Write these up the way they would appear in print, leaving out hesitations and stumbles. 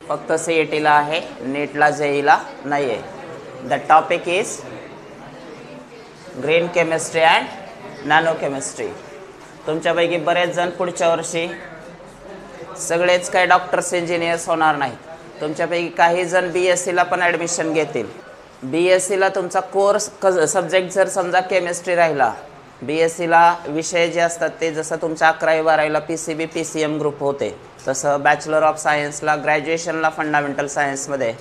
फक्त CETला आहे, नीटला JEEला नाही आहे. The topic is green chemistry and nano chemistry. तुमच्यापैकी बरेच जण पुढच्या वर्षी सगळेच काही डॉक्टर्स इंजिनियर्स होणार नाहीत. तुमच्यापैकी काही जण BScला पण ॲडमिशन घेतील. BScला तुमचा कोर्स सब्जेक्ट जर समजा केमिस्ट्री राहिला, BScला विषय जे असतात ते जसं तुमच्या 11वी-12वीला PCB PCM ग्रुप होते, तसं बॅचलर ऑफ सायन्सला ग्रॅज्युएशनला फंडामेंटल सायन्समध्ये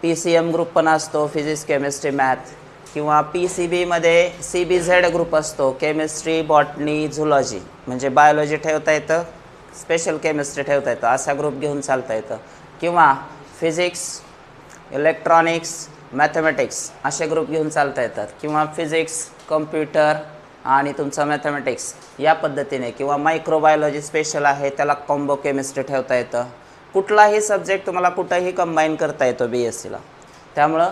PCM ग्रुप पण असतो, फिजिक्स केमिस्ट्री मॅथ, किंवा PCBमध्ये CBZ ग्रुप असतो, केमिस्ट्री बॉटनी झुलॉजी, म्हणजे बायोलॉजी ठेवता येतं, स्पेशल केमिस्ट्री ठेवता येतं, असा ग्रुप घेऊन चालता येतं, किंवा फिजिक्स, इलेक्ट्रॉनिक्स, मॅथमॅटिक्स असे ग्रुप घेऊन चालता येतात, किंवा फिजिक्स, कम्प्युटर आणि तुमचं मॅथमॅटिक्स या पद्धतीने, किंवा मायक्रोबायोलॉजी स्पेशल आहे त्याला कॉम्बो केमिस्ट्री ठेवता येतं. कुठलाही सब्जेक्ट तुम्हाला कुठंही कंबाईन करता येतो BScला. त्यामुळं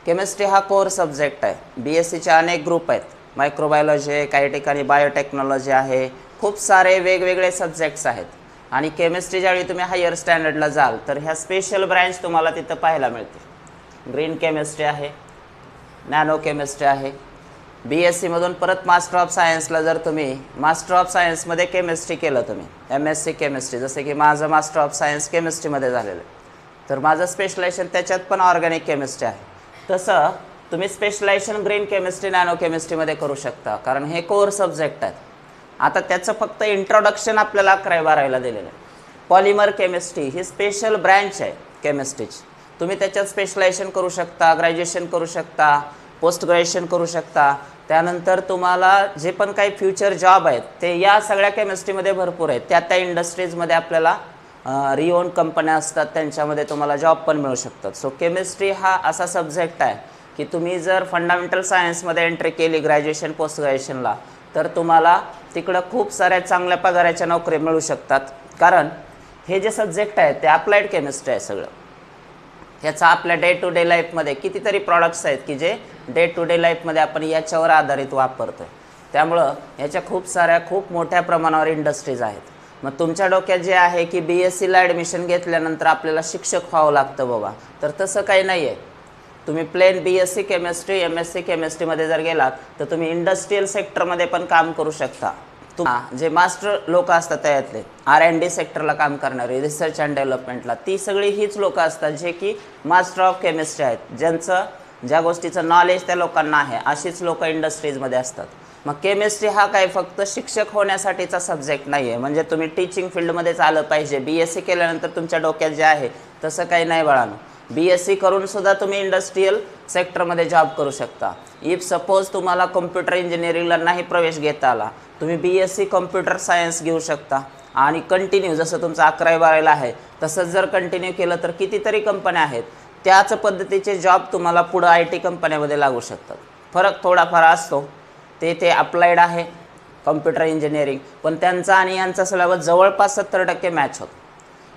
केमिस्ट्री हा कोर सब्जेक्ट आहे. BScचे अनेक ग्रुप आहेत, मायक्रोबायोलॉजी आहे, काही ठिकाणी बायोटेक्नॉलॉजी आहे, खूप सारे वेगवेगळे सब्जेक्ट्स आहेत. आणि केमिस्ट्री ज्यावेळी तुम्ही हायर स्टँडर्डला जाल तर ह्या स्पेशल ब्रँच तुम्हाला तिथं पाहायला मिळते. ग्रीन केमिस्ट्री आहे, नॅनो केमिस्ट्री आहे. BScमधून परत मास्टर ऑफ सायन्सला जर तुम्ही मास्टर ऑफ सायन्समध्ये केमिस्ट्री केलं, तुम्ही MSc केमिस्ट्री, जसं की माझं मास्टर ऑफ सायन्स केमिस्ट्रीमध्ये झालेलं आहे, तर माझं स्पेशलायझेशन त्याच्यात पण ऑर्गॅनिक केमिस्ट्री आहे. तसं तुम्ही स्पेशलायझेशन ग्रीन केमिस्ट्री नॅनो केमिस्ट्रीमध्ये करू शकता, कारण हे कोर सब्जेक्ट आहेत. आता त्याचं फक्त इंट्रोडक्शन आपल्याला 11वी-12वीला दिलेलं आहे. पॉलिमर केमिस्ट्री ही स्पेशल ब्रँच आहे केमिस्ट्रीची. तुम्ही त्याच्यात स्पेशलायझेशन करू शकता, ग्रॅज्युएशन करू शकता, पोस्ट ग्रॅज्युएशन करू शकता. त्यानंतर तुम्हाला जे पण काही फ्युचर जॉब आहेत ते या सगळ्या केमिस्ट्रीमध्ये भरपूर आहेत. त्या इंडस्ट्रीजमध्ये आपल्याला रिओन कंपन्या असतात, त्यांच्यामध्ये तुम्हाला जॉब पण मिळू शकतात. सो केमिस्ट्री हा असा सब्जेक्ट आहे की तुम्ही जर फंडामेंटल सायन्समध्ये एंट्री केली ग्रॅज्युएशन पोस्ट ग्रॅज्युएशनला, तर तुम्हाला तिकडं खूप साऱ्या चांगल्या पगाराच्या नोकरी मिळू शकतात. कारण हे जे सब्जेक्ट आहेत ते अप्लाइड केमिस्ट्री आहे सगळं. ह्याचा आपल्या डे टू डे लाईफमध्ये कितीतरी प्रॉडक्ट्स आहेत की जे डे टू डे लाईफमध्ये आपण याच्यावर आधारित वापरतो. त्यामुळं ह्याच्या खूप मोठ्या प्रमाणावर इंडस्ट्रीज आहेत. मग तुमच्या डोक्यात जे आहे की BScला ॲडमिशन घेतल्यानंतर आपल्याला शिक्षक व्हावं लागतं बाबा, तर तसं काही नाही आहे. तुम्ही प्लेन BSc केमिस्ट्री MSc केमिस्ट्रीमध्ये जर गेलात तर तुम्ही इंडस्ट्रियल सेक्टरमध्ये पण काम करू शकता. जे मास्टर लोक असतात त्यातले R&D सेक्टरला काम करणारे, रिसर्च अँड डेव्हलपमेंटला, ती सगळी हीच लोकं असतात जे की मास्टर ऑफ केमिस्ट्री आहेत, ज्यांचं ज्या गोष्टीचं नॉलेज त्या लोकांना आहे, अशीच लोकं इंडस्ट्रीजमध्ये असतात. मग केमिस्ट्री हा काय फक्त शिक्षक होण्यासाठीचा सब्जेक्ट नाही आहे, म्हणजे तुम्ही टीचिंग फील्डमध्येच आलं पाहिजे BSc केल्यानंतर तुमच्या डोक्यात जे आहे तसं काही नाही बाळांनो. BSc करूनसुद्धा तुम्ही इंडस्ट्रियल सेक्टरमध्ये जॉब करू शकता. इफ सपोज तुम्हाला कम्प्युटर इंजिनिअरिंगला नाही प्रवेश घेता आला, तुम्ही BSc कम्प्युटर सायन्स घेऊ शकता आणि कंटिन्यू जसं तुमचं 11वी-12वीला आहे तसंच जर कंटिन्यू केलं तर कितीतरी कंपन्या आहेत, त्याच पद्धतीचे जॉब तुम्हाला पुढं IT कंपन्यामध्ये लागू शकतात. फरक थोडाफार असतो, ते अप्लाइड आहे कम्प्युटर इंजिनिअरिंग, पण त्यांचा आणि यांचा सिलेबस जवळपास 70% मॅच होतो.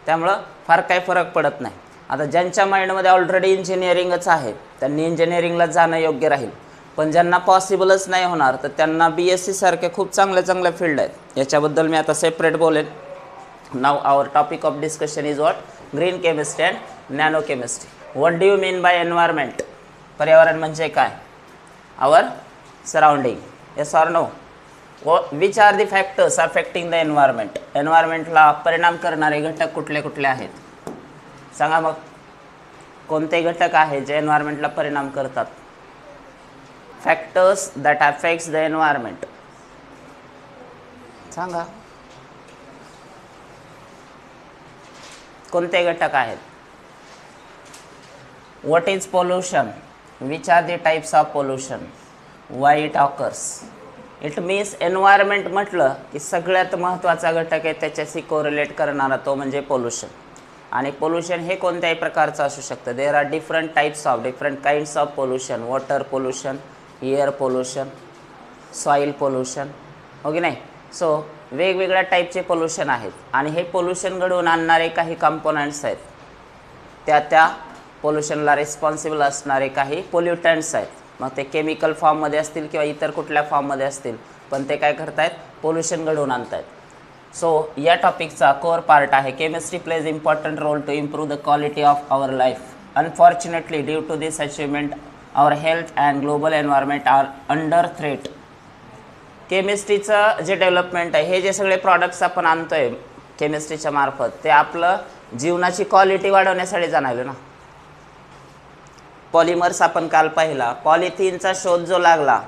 त्यामुळं फार काही फरक पडत नाही. आता ज्यांच्या माइंडमध्ये ऑलरेडी इंजिनिअरिंगच आहे त्यांनी इंजिनिअरिंगला जाणं योग्य राहील, पण ज्यांना पॉसिबलच नाही होणार तर त्यांना BSc सारखे खूप चांगल्या फील्ड आहेत. याच्याबद्दल मी आता सेपरेट बोलेन. Now our topic of discussion is what? Green chemistry and nano chemistry. What do you mean by environment? पर्यावरण म्हणजे काय? Our surrounding. Yes or no? Which are the factors affecting the environment? एन्व्हायरमेंटला परिणाम करणारे घटक कुठले आहेत? सांगा मग, कोणते घटक आहेत जे एन्व्हायरमेंटला परिणाम करतात? Factors that affects the environment. सांगा कोणते घटक आहेत? What is pollution? Which are the types of pollution? Why it occurs? It means environment म्हटलं की सगळ्यात महत्त्वाचा घटक आहे त्याच्याशी कोरिलेट करणारा तो म्हणजे पोल्युशन. आणि पोल्युशन हे कोणत्याही प्रकारचं असू शकतं. There are different kinds of pollution. Water pollution, air pollution, soil pollution, हो की नाही? सो वेगवेगळ्या टाईपचे पोल्युशन आहेत आणि हे पोल्युशन घडवून आणणारे काही कंपोनंट्स आहेत. त्या पोल्युशनला रिस्पॉन्सिबल असणारे काही पोल्युटंट्स आहेत. मग ते केमिकल फॉर्ममध्ये असतील किंवा इतर कुठल्या फॉर्ममध्ये असतील, पण ते काय करतायत? पोल्युशन घडवून आणतायत. सो या टॉपिकचा कोर पार्ट आहे chemistry plays important role to improve the quality of our life. Unfortunately due to this achievement our health and global environment are under threat. केमिस्ट्रीचं जे डेव्हलपमेंट आहे, हे जे सगळे प्रॉडक्ट्स आपण आणतोय केमिस्ट्रीच्या मार्फत, ते आपलं जीवनाची क्वालिटी वाढवण्यासाठी जाणवलं ना. पॉलिमर्स आपण काल पाहिला. पॉलिथिनचा शोध जो लागला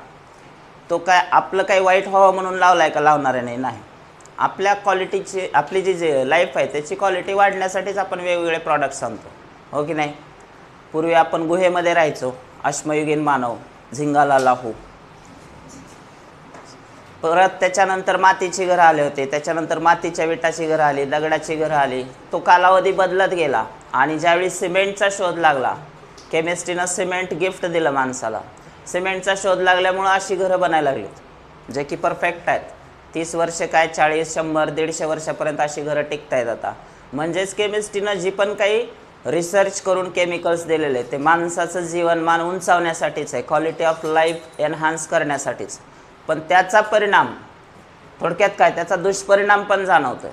तो काय आपलं काही वाईट व्हावं म्हणून लावलाय का? लावणार नाही. नाही, आपल्या क्वालिटीची, आपली जी लाईफ आहे त्याची क्वालिटी वाढण्यासाठीच आपण वेगवेगळे प्रॉडक्ट्स आणतो, हो की नाही. पूर्वी आपण गुहेमध्ये राहायचो, अश्मयुगीन मानव, झिंगाला लाहू. परत त्याच्यानंतर मातीची घरं आले होते, त्याच्यानंतर मातीच्या विटाची घरं आली, दगडाची घरं आली. तो कालावधी बदलत गेला आणि ज्यावेळी सिमेंटचा शोध लागला, केमिस्ट्रीनं सिमेंट गिफ्ट दिलं माणसाला. सिमेंटचा शोध लागल्यामुळं अशी घरं बनायला लागलीत जे की परफेक्ट आहेत. 30 वर्ष काय, 40, 100, 150 वर्षापर्यंत अशी घरं टिकत आहेत आता. म्हणजेच केमिस्ट्रीनं जी पण काही रिसर्च करून केमिकल्स दिलेले ते माणसाचं जीवनमान उंचावण्यासाठीच आहे, क्वालिटी ऑफ लाईफ एनहान्स करण्यासाठीच. पण त्याचा परिणाम थोडक्यात काय, त्याचा दुष्परिणाम पण जाणवतो.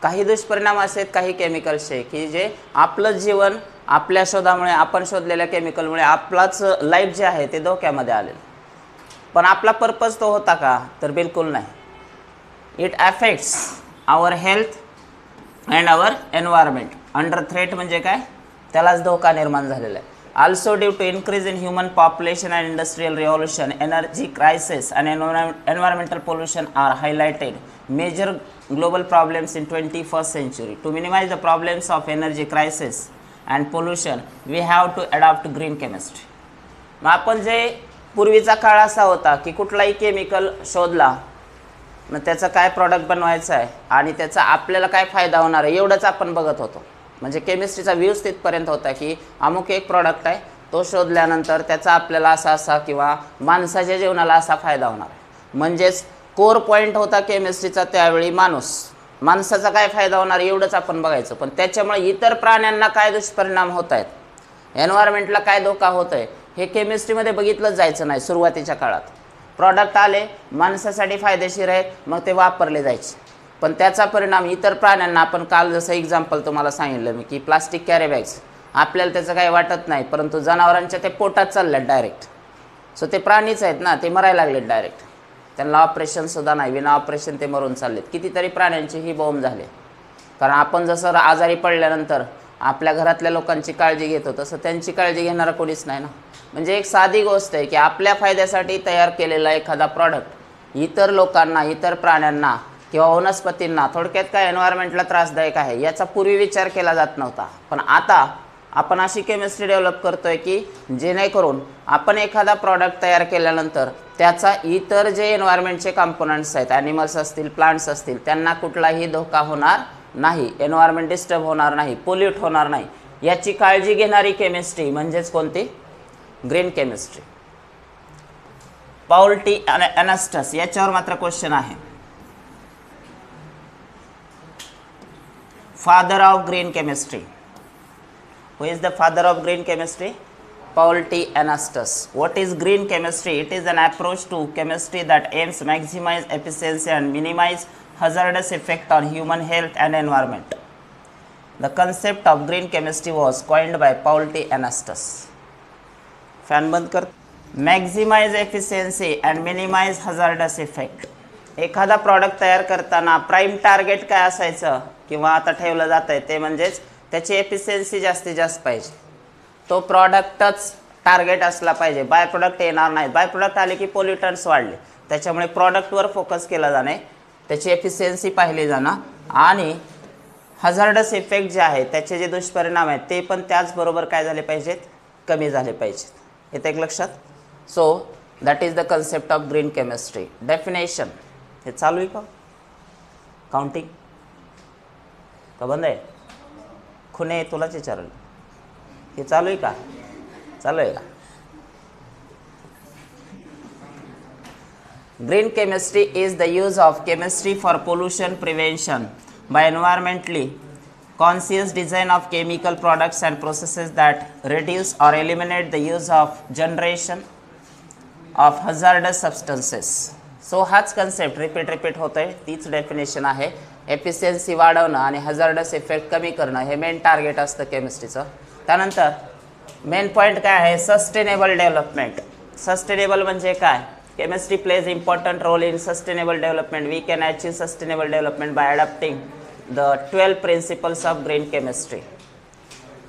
काही दुष्परिणाम असे आहेत काही केमिकल्सचे की जे आपलं जीवन आपल्या शोधामुळे, आपण शोधलेल्या केमिकलमुळे आपलाच लाईफ जे आहे ते धोक्यामध्ये आलेलं. पण आपला पर्पज तो होता का? तर बिलकुल नाही. It affects our health and our environment. Under threat म्हणजे काय? त्यालाच धोका निर्माण झालेला आहे. Also due to increase in human population and industrial revolution, energy crisis and environmental pollution are highlighted major global problems in 21st century. To minimize the problems of energy crisis and pollution, we have to adopt green chemistry. मग आपण जे पूर्वीचा काळ असा होता की कुठलाही chemical शोधला, मग त्याचा काय प्रॉडक्ट बनवायचा आहे आणि त्याचा आपल्याला काय फायदा होणार आहे एवढंच आपण बघत होतो. म्हणजे केमिस्ट्रीचा व्ह्यूज तिथपर्यंत होता की अमुक एक प्रॉडक्ट आहे, तो शोधल्यानंतर त्याचा आपल्याला असा किंवा माणसाच्या जीवनाला असा फायदा होणार आहे. म्हणजेच कोर पॉईंट होता केमिस्ट्रीचा त्यावेळी माणसाचा काय फायदा होणार एवढंच आपण बघायचं. पण त्याच्यामुळे इतर प्राण्यांना काय दुष्परिणाम होत आहेत, एन्व्हायरमेंटला काय धोका होत आहे, हे केमिस्ट्रीमध्ये बघितलंच जायचं नाही. सुरुवातीच्या काळात प्रॉडक्ट आले, माणसासाठी फायदेशीर आहेत, मग ते वापरले जायचे. पण त्याचा परिणाम इतर प्राण्यांना, आपण काल जसं एक्झाम्पल तुम्हाला सांगितलं मी की प्लास्टिक कॅरी बॅग्स, आपल्याला त्याचं काही वाटत नाही, परंतु जनावरांच्या ते पोटात चालल्यात डायरेक्ट. सो ते प्राणीच आहेत ना, ते मरायला लागलेत डायरेक्ट. त्यांना ऑपरेशनसुद्धा नाही, विना ऑपरेशन ते मरून चाललेत. कितीतरी प्राण्यांची ही बॉम्ब झाले. कारण आपण जसं आजारी पडल्यानंतर आपल्या घरातल्या लोकांची काळजी घेतो, तसं त्यांची काळजी घेणारा कोणीच नाही ना. म्हणजे एक साधी गोष्ट आहे की आपल्या फायद्यासाठी तयार केलेला एखादा प्रॉडक्ट इतर लोकांना, इतर प्राण्यांना किंवा वनस्पतींना, थोडक्यात काय एन्व्हायरमेंटला त्रासदायक आहे, याचा पूर्वी विचार केला जात नव्हता. पण आता आपण अशी केमिस्ट्री डेव्हलप करतोय की जेणेकरून आपण एखादा प्रॉडक्ट तयार केल्यानंतर त्याचा इतर जे एन्व्हायरमेंटचे कंपोनंट्स आहेत, ॲनिमल्स असतील, प्लांट्स असतील, त्यांना कुठलाही धोका होणार नाही, एन्व्हायरमेंट डिस्टर्ब होणार नाही, पोल्यूट होणार नाही, याची काळजी घेणारी केमिस्ट्री म्हणजेच कोणती? Green chemistry. पाऊल टी एनास्टस याच्यावर मात्र क्वेश्चन आहे. Father of green chemistry. Who is the father of green chemistry? Paul T. Anastas. What is green chemistry? It is an approach to chemistry that aims to maximize efficiency and minimize hazardous effect on human health and environment. The concept of green chemistry was coined by Paul T. Anastas. Fan बंद कर. Maximize efficiency and minimize hazardous effect. एखादा product तयार करताना prime target काय असायचं किंवा आता ठेवलं जात आहे ते म्हणजेच त्याची एफिशियन्सी जास्तीत जास्त पाहिजे. तो प्रॉडक्टच टार्गेट असला पाहिजे. बाय प्रोडक्ट येणार नाही. बाय प्रोडक्ट आले की पोल्युटन्स वाढले. त्याच्यामुळे प्रॉडक्टवर फोकस केला जाणे, त्याची एफिशियन्सी पाहिली जाणं आणि हझार्डस इफेक्ट जे आहे त्याचे जे दुष्परिणाम आहेत ते पण त्याचबरोबर काय झाले पाहिजेत? कमी झाले पाहिजेत. येतं एक लक्षात. So that is the concept of green chemistry. Definition हे चालू आहे का? काउंटिंग का बंद आहे? खुने तुलाच विचारलं. हे चालू आहे का? चालू आहे का? Green chemistry is the use of chemistry for pollution prevention by environmentally conscious design of chemical products and processes that reduce or eliminate the use of generation of hazardous substances. So हाच concept repeat होतोय, तीच definition आहे. Efficiency वाढवणं आणि hazardous effect कमी करणं हे main target असतं केमिस्ट्रीचं. त्यानंतर मेन पॉईंट काय आहे, सस्टेनेबल डेव्हलपमेंट. सस्टेनेबल म्हणजे काय, chemistry plays important role in sustainable development. We can achieve sustainable development by adapting the 12 principles of green chemistry.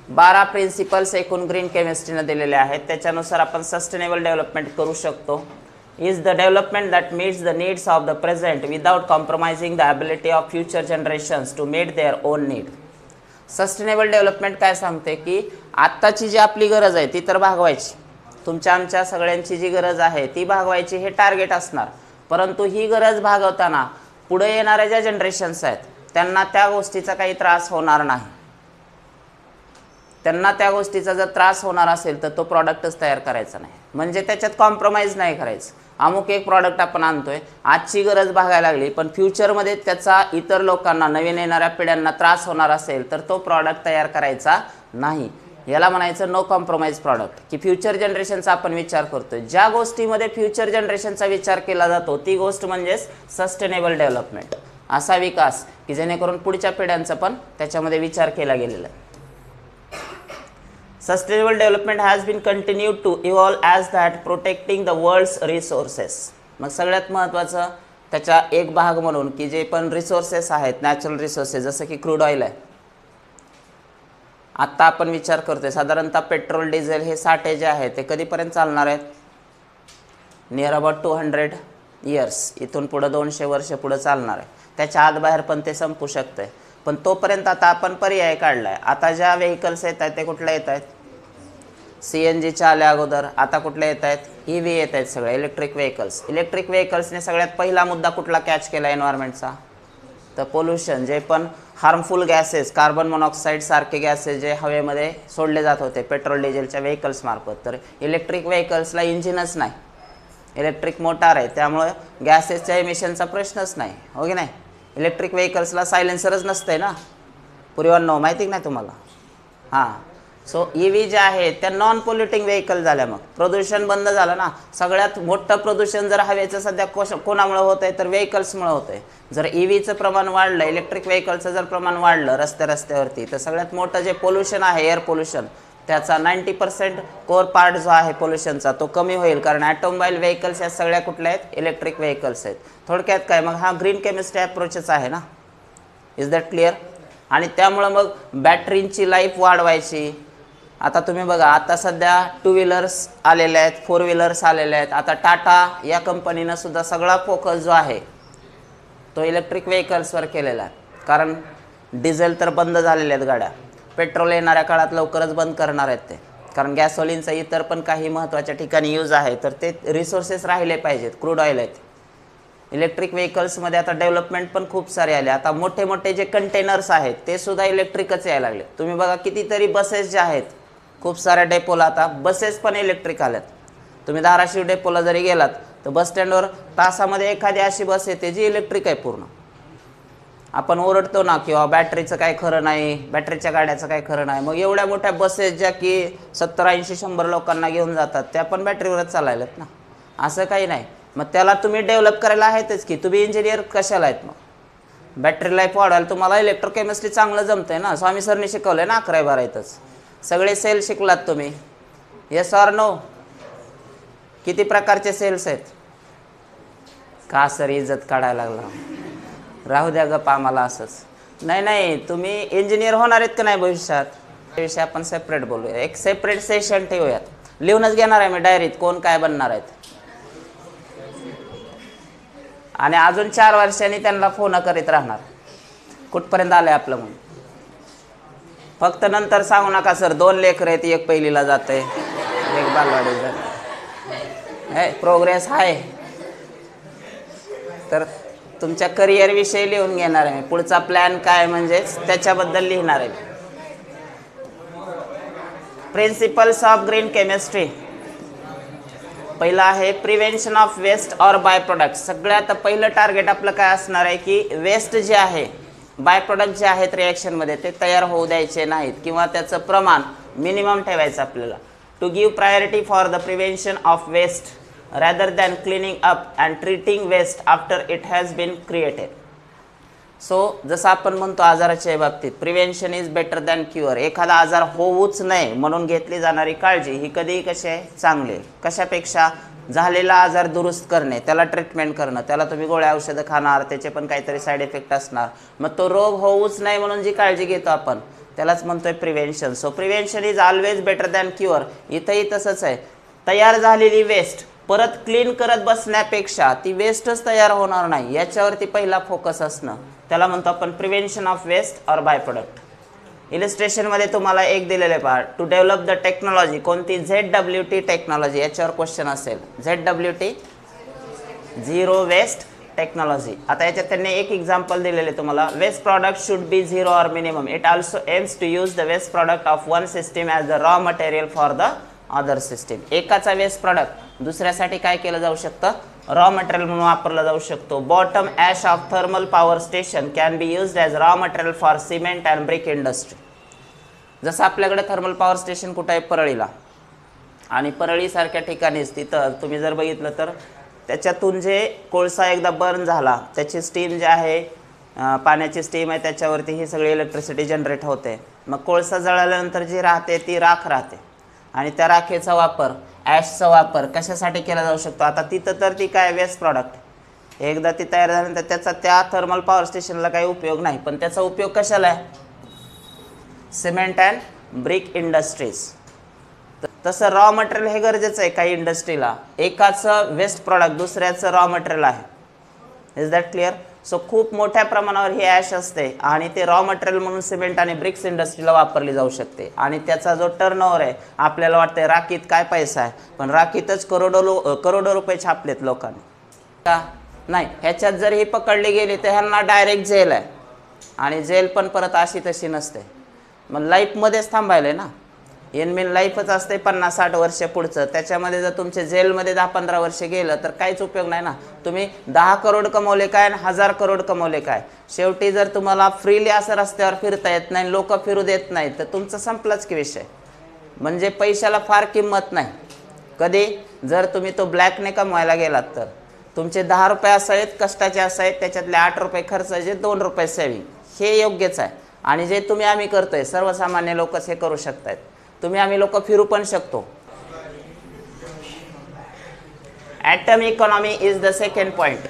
12 principles एकूण ग्रीन केमिस्ट्रीनं दिलेले आहेत, त्याच्यानुसार आपण सस्टेनेबल डेव्हलपमेंट करू शकतो. Is the development that meets the needs of the present without compromising the ability of future generations to meet their own need. Sustainable development काय सांगते की आत्ताची जी आपली गरज आहे ती तर भागवायची, तुमच्या आमच्या सगळ्यांची जी गरज आहे ती भागवायची हे टार्गेट असणार. परंतु ही गरज भागवताना पुढे येणाऱ्या ज्या जनरेशन्स आहेत त्यांना त्या गोष्टीचा काही त्रास होणार नाही. त्यांना त्या गोष्टीचा जर त्रास होणार असेल तर तो प्रॉडक्टच तयार करायचा नाही, म्हणजे त्याच्यात कॉम्प्रोमाइज नाही करायचं. अमुक एक प्रॉडक्ट आपण आणतोय, आजची गरज भागायला लागली, पण फ्युचरमध्ये त्याचा इतर लोकांना, नवीन येणाऱ्या पिढ्यांना त्रास होणार असेल तर तो प्रॉडक्ट तयार करायचा नाही. याला म्हणायचं नो कॉम्प्रोमाइज प्रॉडक्ट. की फ्युचर जनरेशनचा आपण विचार करतोय, ज्या गोष्टीमध्ये फ्युचर जनरेशनचा विचार केला जातो ती गोष्ट म्हणजेच सस्टेनेबल डेव्हलपमेंट. असा विकास की जेणेकरून पुढच्या पिढ्यांचा पण त्याच्यामध्ये विचार केला गेलेला आहे. Sustainable development has been continued to evolve as that protecting the world's resources. मग सगळ्यात महत्त्वाचं त्याचा एक भाग म्हणून की जे पण रिसोर्सेस आहेत, नॅचरल रिसोर्सेस, जसं की क्रूड ऑइल आहे. आत्ता आपण विचार करतोय साधारणतः पेट्रोल डिझेल हे साठे जे आहेत ते कधीपर्यंत चालणार आहेत, नियर अबाउट 200 इयर्स, इथून पुढं 200 वर्ष पुढं चालणार आहे. त्याच्या आत बाहेर पण ते संपू शकते. पण तोपर्यंत आता आपण पर्याय काढला आहे. आता ज्या व्हेकल्स येत आहेत ते कुठल्या येत आहेत, CNGच्या आल्या अगोदर आता कुठल्या येत आहेत, EV येत आहेत, सगळे इलेक्ट्रिक व्हेकल्स. इलेक्ट्रिक व्हेकल्सने सगळ्यात पहिला मुद्दा कुठला कॅच केला एन्व्हायरमेंटचा, तर पोल्युशन. जे पण हार्मफुल गॅसेस, कार्बन मोनॉक्साईड सारखे गॅसेस जे हवेमध्ये सोडले जात होते पेट्रोल डिझेलच्या व्हेकल्स मार्फत, तर इलेक्ट्रिक व्हेकल्सला इंजिनच नाही, इलेक्ट्रिक मोटार आहे, त्यामुळे गॅसेसच्या इमिशनचा प्रश्नच नाही, हो की नाही. इलेक्ट्रिक व्हेकल्सला सायलेन्सरच नसतंय ना पूर्वांनो, माहिती नाही तुम्हाला. हां, सो EV ज्या आहेत त्या नॉन पोल्युटिंग व्हेकल झाल्या. मग प्रदूषण बंद झालं ना. सगळ्यात मोठं प्रदूषण जर हवेचं सध्या कोणामुळे होत आहे तर व्हेकल्समुळे होतं आहे. जर EVचं प्रमाण वाढलं, इलेक्ट्रिक व्हेकलचं जर प्रमाण वाढलं रस्त्यावरती, तर सगळ्यात मोठं जे पोल्युशन आहे एअर पोल्युशन, त्याचा 90% कोर पार्ट जो आहे पोल्युशनचा तो कमी होईल. कारण ॲटोमोबाईल व्हेकल्स या सगळ्या कुठल्या आहेत, इलेक्ट्रिक व्हेकल्स आहेत. थोडक्यात काय, मग हा ग्रीन केमिस्ट्री अप्रोचच आहे ना. Is that clear. आणि त्यामुळं मग बॅटरींची लाईफ वाढवायची. आता तुम्ही बघा, आता सध्या 2 व्हीलर्स आलेले आहेत, 4 व्हीलर्स आलेले आहेत. आता टाटा या कंपनीनं सुद्धा सगळा फोकस जो आहे तो इलेक्ट्रिक व्हेकल्सवर केलेला आहे. कारण डिझेल तर बंद झालेले आहेत गाड्या, पेट्रोल येणाऱ्या काळात लवकरच बंद करणार आहेत ते. कारण गॅसोलिनचा इतर पण काही महत्त्वाच्या ठिकाणी यूज आहे, तर ते रिसोर्सेस राहिले पाहिजेत, क्रूड ऑइल आहेत. इलेक्ट्रिक व्हेकल्समध्ये आता डेव्हलपमेंट पण खूप सारे आले. आता मोठे मोठे जे कंटेनर्स आहेत ते सुद्धा इलेक्ट्रिकच यायला लागले. तुम्ही बघा कितीतरी बसेस ज्या आहेत, खूप साऱ्या डेपोला आता बसेस पण इलेक्ट्रिक आल्यात. तुम्ही धाराशिव डेपोला जरी गेलात तर बस स्टँडवर तासामध्ये एखादी अशी बस येते जी इलेक्ट्रिक आहे पूर्ण. आपण ओरडतो ना किंवा बॅटरीचं काय खरं नाही, बॅटरीच्या गाड्याचं काय खरं नाही. मग एवढ्या मोठ्या बसेस ज्या की 70, 80, 100 लोकांना घेऊन जातात त्या पण बॅटरीवरच चालायलात ना. असं काही नाही. मग त्याला तुम्ही डेव्हलप करायला आहेतच की. तुम्ही इंजिनियर कशाला आहेत मग, बॅटरी लाईफ वाढवायला. तुम्हाला इलेक्ट्रोकेमिस्ट्री चांगलं जमतंय ना, स्वामी सरने शिकवलंय ना 11-12च. सगळे सेल शिकलात तुम्ही, येस ऑर नो. किती प्रकारचे सेल्स आहेत. का सर इज्जत काढायला लागला, राहू द्या गप आम्हाला असंच. नाही, तुम्ही इंजिनियर होणार आहेत का नाही भविष्यात, त्याविषयी आपण सेपरेट बोलूया. एक सेपरेट सेशन ठेवूयात. लिहूनच घेणार आहे मी डायरीत कोण काय बनणार आहेत. आणि अजून 4 वर्षांनी त्यांना फोन करीत राहणार कुठपर्यंत आलंय आपलं म्हणून. फक्त नंतर सांगू नका सर 2 लेकरं आहेत, एक पहिलीला जाते, एक बालवाडीत जाते. प्रोग्रेस आहे. तर तुमच्या करिअर विषयी लिहून घेणार आहे मी. पुढचा प्लॅन काय म्हणजेच त्याच्याबद्दल लिहिणार आहे. Principles of green chemistry. पहिला आहे prevention of waste or by product. सगळ्यात पहिलं टार्गेट आपलं काय असणार आहे की वेस्ट जे आहे, बाय प्रोडक्ट जे आहेत रिॲक्शनमध्ये ते तयार होऊ द्यायचे नाहीत किंवा त्याचं प्रमाण मिनिमम ठेवायचं आपल्याला. To give priority for the prevention of waste rather than cleaning up and treating waste after it has been created. So जसं आपण म्हणतो आजाराच्या बाबतीत prevention is better than cure. एखादा आजार होऊच नये म्हणून घेतली जाणारी काळजी ही कधीही कशी आहे, चांगली. कशापेक्षा झालेला आजार दुरुस्त करणे, त्याला ट्रीटमेंट करणं, त्याला तुम्ही गोळ्या औषधं खाणार, त्याचे पण काहीतरी साईड इफेक्ट असणार, मग तो रोग होऊच नाही म्हणून जी काळजी घेतो आपण त्यालाच म्हणतोय prevention. So prevention is always better than cure. इथंही तसंच आहे. तयार झालेली वेस्ट परत क्लीन करत बसण्यापेक्षा ती वेस्टच तयार होणार नाही याच्यावरती पहिला फोकस असणं, त्याला म्हणतो आपण prevention of waste or by product. इलिस्ट्रेशनमध्ये तुम्हाला एक दिलेले पहा, टू डेव्हलप द टेक्नॉलॉजी, कोणती ZWT टेक्नॉलॉजी, याच्यावर क्वेश्चन असेल. ZWT zero waste technology. आता याच्यात त्यांनी एक एक्झाम्पल दिलेले तुम्हाला, waste product should be zero or minimum. It also aims to use the waste product of one system as the raw material for the other system. एकाचा waste product दुसऱ्यासाठी काय केलं जाऊ शकतं, रॉ मटेरियल म्हणून वापरला जाऊ शकतो. Bottom ash of thermal power station can be used as raw material for cement and brick industry. जसं आपल्याकडे थर्मल पॉवर स्टेशन कुठं आहे, परळीला, आणि परळीसारख्या ठिकाणीच तिथं तुम्ही जर बघितलं तर त्याच्यातून जे कोळसा एकदा बर्न झाला त्याची स्टीम जे आहे, पाण्याची स्टीम आहे, त्याच्यावरती ही सगळी इलेक्ट्रिसिटी जनरेट होते. मग कोळसा जळाल्यानंतर जी राहते ती राख राहते, आणि त्या राखेचा वापर, ॲशचा वापर कशासाठी केला जाऊ शकतो. आता तिथं तर ती काय वेस्ट प्रॉडक्ट, एकदा ती तयार झाल्यानंतर त्याचा त्या थर्मल पॉवर स्टेशनला काही उपयोग नाही, पण त्याचा उपयोग कशाला आहे, सिमेंट अँड ब्रिक इंडस्ट्रीज. तसं रॉ मटेरियल हे गरजेचं आहे काही इंडस्ट्रीला. एकाचं वेस्ट प्रॉडक्ट दुसऱ्याचं रॉ मटेरियल आहे. Is that clear. सो खूप मोठ्या प्रमाणावर ही ॲश असते आणि ते रॉ मटेरियल म्हणून सिमेंट आणि ब्रिक्स इंडस्ट्रीला वापरली जाऊ शकते. आणि त्याचा जो टर्नओव्हर आहे, आपल्याला वाटतं राखीत काय पैसा आहे, पण राखीतच करोडो रुपये छापलेत लोकांनी का नाही. ह्याच्यात जर ही पकडली गेली तर ह्यांना डायरेक्ट जेल आहे, आणि जेल पण परत अशी तशी नसते. मग लाईफमध्येच थांबायला ना, एनमीन लाईफच असते 50-60 वर्ष पुढचं. त्याच्यामध्ये जर तुमचे जेलमध्ये 10-15 वर्ष गेलं तर काहीच उपयोग नाही ना. तुम्ही 10 करोड कमवले काय आणि 1000 करोड कमवले काय, शेवटी जर तुम्हाला फ्रीली असं रस्त्यावर फिरता येत नाही, लोक फिरू देत नाही, तर तुमचं संपलाच की विषय. म्हणजे पैशाला फार किंमत नाही. कधी जर तुम्ही तो ब्लॅकने कमवायला गेलात तर तुमचे 10 रुपये असावेत, कष्टाचे असावेत, त्याच्यातले 8 रुपये खर्चाचे, 2 रुपये सेविंग, हे योग्यच आहे. आणि जे तुम्ही आम्ही करतोय, सर्वसामान्य लोकच हे करू शकतायत. तुम्ही आम्ही लोक फिरू पण शकतो. Atom economy is the second point.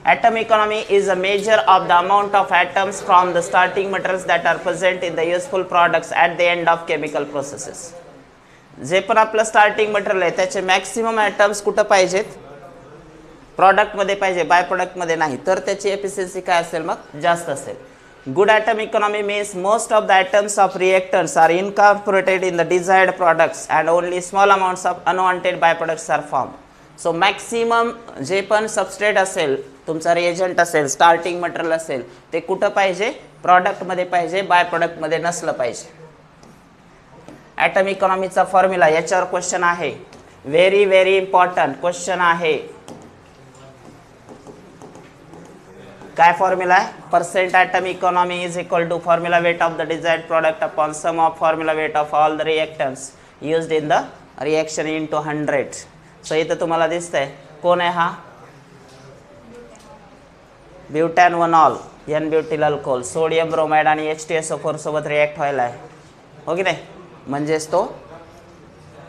Atom economy is a measure of the amount of atoms from the starting materials that are present in the useful products at the end of chemical processes. जे पण आपलं starting material आहे त्याचे maximum atoms कुठं पाहिजेत, प्रॉडक्टमध्ये पाहिजे, bye प्रॉडक्टमध्ये नाही, तर त्याची एफिशियन्सी काय असेल, मग जास्त असेल. Good atom economy means most of the atoms of reactants are incorporated in the desired products and only small amounts of unwanted byproducts are formed. So maximum जे पण सबस्ट्रेट असेल, तुमचा रिएजंट असेल, स्टार्टिंग मटेरियल असेल, ते कुठं पाहिजे, प्रॉडक्टमध्ये पाहिजे, बाय प्रॉडक्टमध्ये नसलं पाहिजे. ॲटम इकॉनॉमीचा फॉर्म्युला, याच्यावर क्वेश्चन आहे, व्हेरी व्हेरी इम्पॉर्टंट क्वेश्चन आहे. काय फॉर्म्युला आहे, percent atom economy is equal to formula weight of the desired product upon sum of formula weight of all the reactants used in the reaction into 100. So इथं तुम्हाला दिसतंय कोण आहे हा, butan one ol, n butyl alcohol, sodium bromide आणि H2SO4 सोबत react व्हायला आहे, हो की नाही, म्हणजेच तो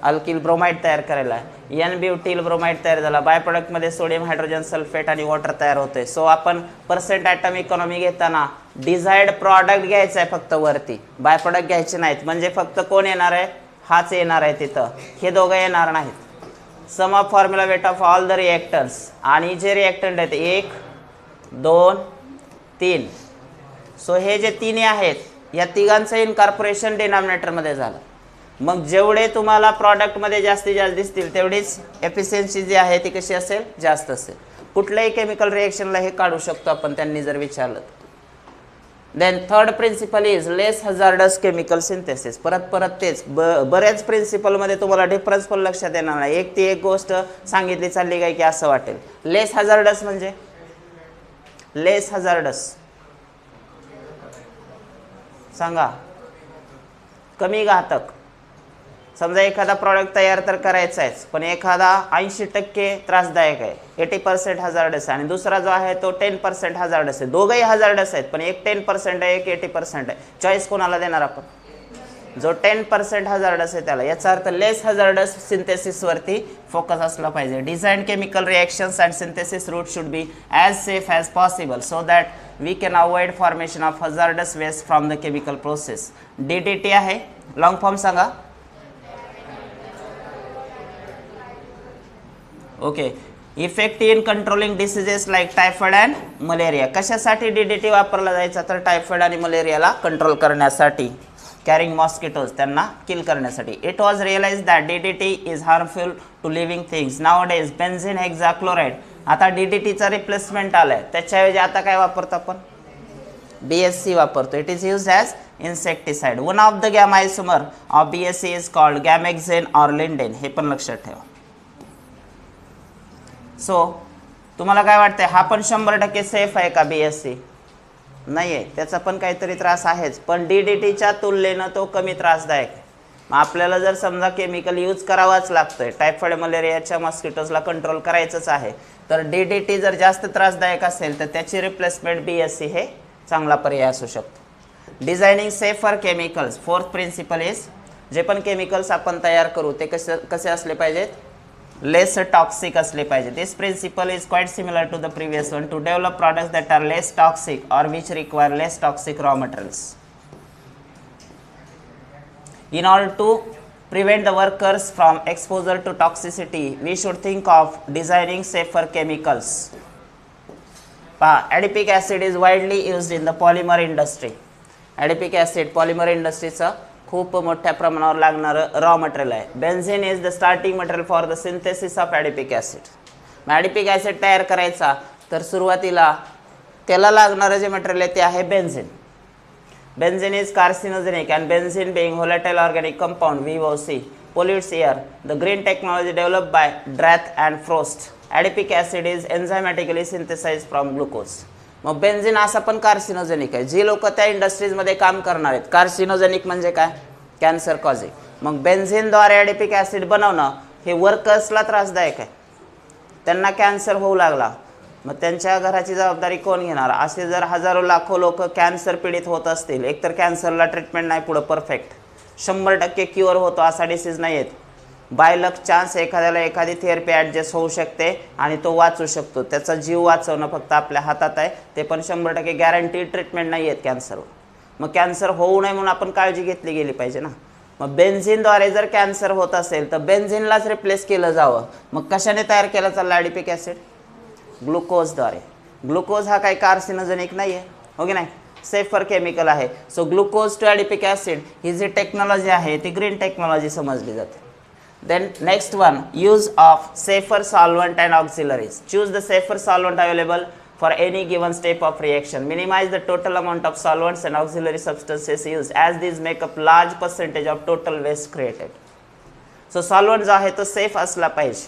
अल्किल ब्रोमाइड तयार करायला आहे. एन ब्युटिल ब्रोमाइड तयार झाला, बाय प्रोडक्टमध्ये सोडियम हायड्रोजन सल्फेट आणि वॉटर तयार होते. सो आपण पर्सेंट ॲटम इकॉनॉमी घेताना डिझायर्ड प्रॉडक्ट घ्यायचं आहे फक्त वरती, बाय प्रोडक्ट घ्यायचे नाहीत. म्हणजे फक्त कोण येणार आहे, हाच येणार आहे तिथं, हे दोघं येणार नाहीत. Sum of formula weight of all the reactors, आणि जे रिएक्टंट आहेत 1, 2, 3. सो हे जे तिन्ही आहेत या तिघांचं इनकॉर्पोरेशन डिनॉमिनेटरमध्ये झालं. मग जेवढे तुम्हाला प्रॉडक्टमध्ये जास्तीत जास्त दिसतील तेवढीच एफिशियन्सी जी आहे ती कशी असेल, जास्त असेल. कुठल्याही केमिकल रिएक्शनला हे काढू शकतो आपण, त्यांनी जर विचारलं. Then third principle is less hazardous chemical synthesis. परत तेच बऱ्याच प्रिन्सिपलमध्ये तुम्हाला डिफरन्स पण लक्षात येणार नाही. एक ती एक गोष्ट सांगितली चालली काय की असं वाटेल. लेस हजार्डस म्हणजे, लेस हजार्डस सांगा, कमी घातक, समजा एखादा प्रॉडक्ट तयार तर करायचा आहे, पण एखादा 80% त्रासदायक आहे, 80% हजार्डस आहे, आणि दुसरा जो आहे तो 10% हजार्डस आहे. दोघंही हजार्डस आहेत, पण एक 10% आहे, एक 80% आहे. चॉईस कोणाला देणार आपण? जो 10% हजार्डस आहे त्याला. याचा अर्थ लेस हजार्डस सिंथेसिसवरती फोकस असला पाहिजे. Design chemical reactions and synthesis route should be as safe as possible so that we can avoid formation of hazardous waste from the chemical process. DDT आहे, लॉंग फॉर्म सांगा. Okay. Effect in controlling diseases like typhoid and malaria. कशासाठी DDT वापरला जायचा? तर typhoid आणि मलेरियाला control करण्यासाठी. Carrying mosquitoes, त्यांना किल करण्यासाठी. It was realize that DDT is harmful to living things. Now days benzene हेक्झाक्लोराइड. आता DDTचा रिप्लेसमेंट आलाय, त्याच्याऐवजी आता काय वापरतो आपण? BSC वापरतो. It is used as insecticide. One of the gamma isomer of BSC is called gammexane or lindane. हे पण लक्षात ठेवा. सो तुम्हाला काय वाटतंय, हा पण 100% सेफ आहे का BSC? नाही आहे, त्याचा पण काहीतरी त्रास आहेच, पण DDTच्या तुलनेनं तो कमी त्रासदायक आहे. मग आपल्याला जर समजा केमिकल यूज करावाच लागतोय, टायफॉइड मलेरियाच्या मॉस्किटोजला कंट्रोल करायचंच आहे, तर DDT जर जास्त त्रासदायक असेल तर त्याची रिप्लेसमेंट BSC हे चांगला पर्याय असू शकतो. Designing safer chemicals. Fourth principle is, जे पण केमिकल्स आपण तयार करू ते कसे असले पाहिजेत? लेस टॉक्सिक असले पाहिजे. This principle is quite similar to the previous one. To develop products that are less toxic or which require less toxic raw materials. In order to prevent the workers from exposure to toxicity, we should think of designing safer chemicals. Adipic acid is widely used in the polymer industry. Adipic acid polymer industryचा खूप मोठ्या प्रमाणावर लागणारं raw material आहे. Benzene is the starting material for the synthesis of adipic acid. Adipic acid तयार करायचा तर सुरुवातीला त्याला लागणारं जे मटेरियल आहे ते आहे benzene. Benzene is carcinogenic and benzene being volatile organic compound VOC pollutes air. The green technology developed by Drath and Frost. Adipic acid is enzymatically synthesized from glucose. मग बेन्झिन असा पण कार्सिनोजेनिक आहे. जी लोक त्या इंडस्ट्रीजमध्ये काम करणार आहेत, कार्सिनोजेनिक म्हणजे काय? Cancer causing. मग बेन्झिनद्वारे ॲडिपिक ॲसिड बनवणं हे वर्कर्सला त्रासदायक आहे, त्यांना कॅन्सर होऊ लागला, मग त्यांच्या घराची जबाबदारी कोण घेणार? असे जर हजारो लाखो लोक कॅन्सर पीडित होत असतील, एकतर कॅन्सरला ट्रीटमेंट नाही पुढं परफेक्ट, 100% क्युअर होतो असा डिसीज नाही आहेत, बाय लक चान्स एखाद्याला एखादी थेरपी ॲडजस्ट होऊ शकते आणि तो वाचू शकतो. त्याचा जीव वाचवणं फक्त आपल्या हातात आहे, ते पण 100% गॅरंटीड ट्रीटमेंट नाही आहेत कॅन्सरवर. मग कॅन्सर होऊ नये म्हणून आपण काळजी घेतली गेली पाहिजे ना. मग बेन्झिनद्वारे जर कॅन्सर होत असेल तर बेन्झिनलाच रिप्लेस केलं जावं. मग कशाने तयार केला चालला ॲडिपिक ॲसिड? ग्लुकोजद्वारे. ग्लुकोज हा काही कार्सिनोजेनिक नाही आहे, हो की नाही, सेफर केमिकल आहे. So glucose to adipic acid ही जी टेक्नॉलॉजी आहे ती ग्रीन टेक्नॉलॉजी समजली जाते. Then next one, use of safer solvent and auxiliaries. Choose the safer solvent available for any given step of reaction. Minimize the total amount of solvents and auxiliary substances used as these make up large percentage of total waste created. So solvent जो आहे तो safe असला पाहिजे.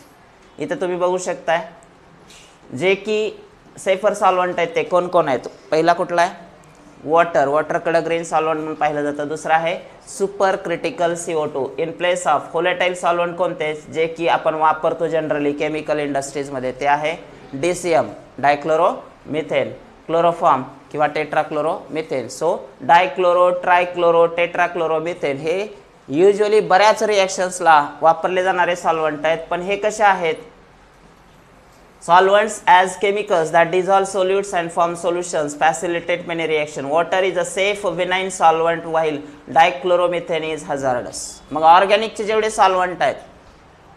इथे तुम्ही बघू शकताय जे की सेफर सॉल्वंट आहेत ते कोण कोण आहेत. पहिला कुठला आहे? वॉटर. वॉटरकडे ग्रीन सॉल्वंट म्हणून पाहिलं जातं. दुसरा आहे super critical CO2. In place of volatile solvent कोणते जे की आपण वापरतो जनरली केमिकल इंडस्ट्रीजमध्ये ते आहे DCM, डायक्लोरो मिथेन, क्लोरोफॉर्म किंवा tetrachloro methane. So dichloro, trichloro, tetrachloro methane हे युजली बऱ्याच रिॲक्शन्सला वापरले जाणारे सॉल्वंट आहेत. पण हे कसे आहेत? Solvents as chemicals that dissolve solutes and form solutions facilitate many reactions. Water is a safe benign solvent while dichloromethane is hazardous. मग ऑर्गॅनिकचे जेवढे सॉल्वंट आहेत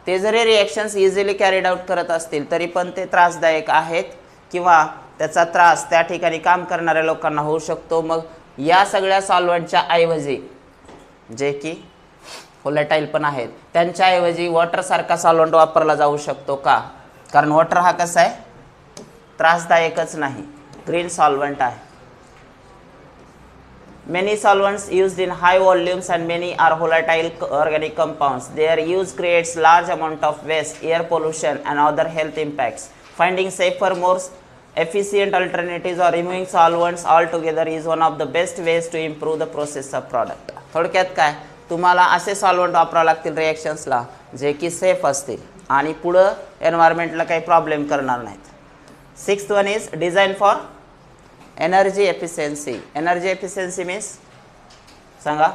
ते जरी रिॲक्शन्स इझिली कॅरीड आउट करत असतील तरी पण ते त्रासदायक आहेत किंवा त्याचा त्रास त्या ठिकाणी काम करणाऱ्या लोकांना होऊ शकतो. मग या सगळ्या सॉल्वंटच्या ऐवजी जे की व्होलेटाईल पण आहेत त्यांच्याऐवजी वॉटरसारखा सॉल्वंट वापरला जाऊ शकतो का? कारण वॉटर हा कसा आहे? त्रासदायकच नाही, ग्रीन सॉल्वंट आहे. Many solvents used in high volumes and many are volatile organic compounds. Their use creates large amount of waste, air pollution and other health impacts. Finding safer, more efficient alternatives or removing solvents altogether is one of the best ways to improve the process of product. थोडक्यात काय? तुम्हाला असे solvent वापरावे लागतील रिॲक्शन्सला जे की safe असतील आणि पुढं एन्व्हायरमेंटला काही प्रॉब्लेम करणार नाहीत. 6th one is design for energy efficiency. Energy efficiency means सांगा.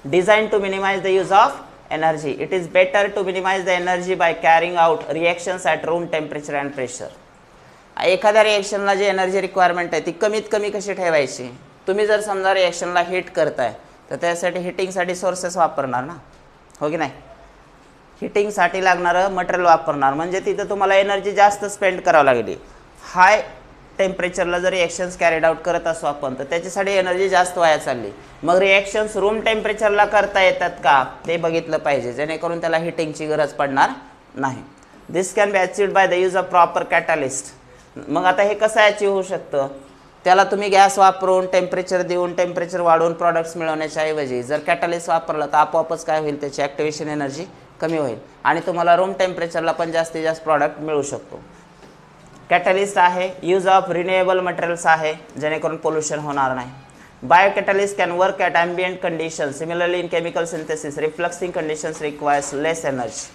Design to minimize the use of energy. It is better to minimize the energy by carrying out reactions at room temperature and pressure. एखाद्या रिॲक्शनला जी energy requirement आहे ती कमीत कमी कशी ठेवायची. तुम्ही जर समजा रिॲक्शनला हीट करताय तर त्यासाठी हिटिंगसाठी सोर्सेस वापरणार ना, हो की नाही. हिटिंगसाठी लागणारं मटेरियल वापरणार म्हणजे तिथं तुम्हाला एनर्जी जास्त स्पेंड करावं लागली. हाय टेम्परेचरला जर रिॲक्शन्स कॅरीड आउट करत असो आपण तर त्याच्यासाठी एनर्जी जास्त वाया चालली. मग रिॲक्शन्स रूम टेम्परेचरला करता येतात का ते बघितलं पाहिजे जेणेकरून त्याला हिटिंगची गरज पडणार नाही. This can be achieved by the use of proper catalyst. मग आता हे कसं अचीव होऊ शकतं. त्याला तुम्ही गॅस वापरून टेम्परेचर देऊन टेम्परेचर वाढवून प्रॉडक्ट्स मिळवण्याच्या ऐवजी जर कॅटलिस्ट वापरलं तर आपोआपच काय होईल त्याची ॲक्टिवेशन एनर्जी कमी होईल आणि तुम्हाला रूम टेम्परेचरला पण जास्तीत जास्त प्रॉडक्ट मिळू शकतो. कॅटलिस्ट आहे यूज ऑफ रिन्युएबल मटेरियल्स आहे जेणेकरून पोल्युशन होणार नाही. Biocatalyst can work at ambient condition. Similarly in chemical synthesis refluxing conditions requires less energy.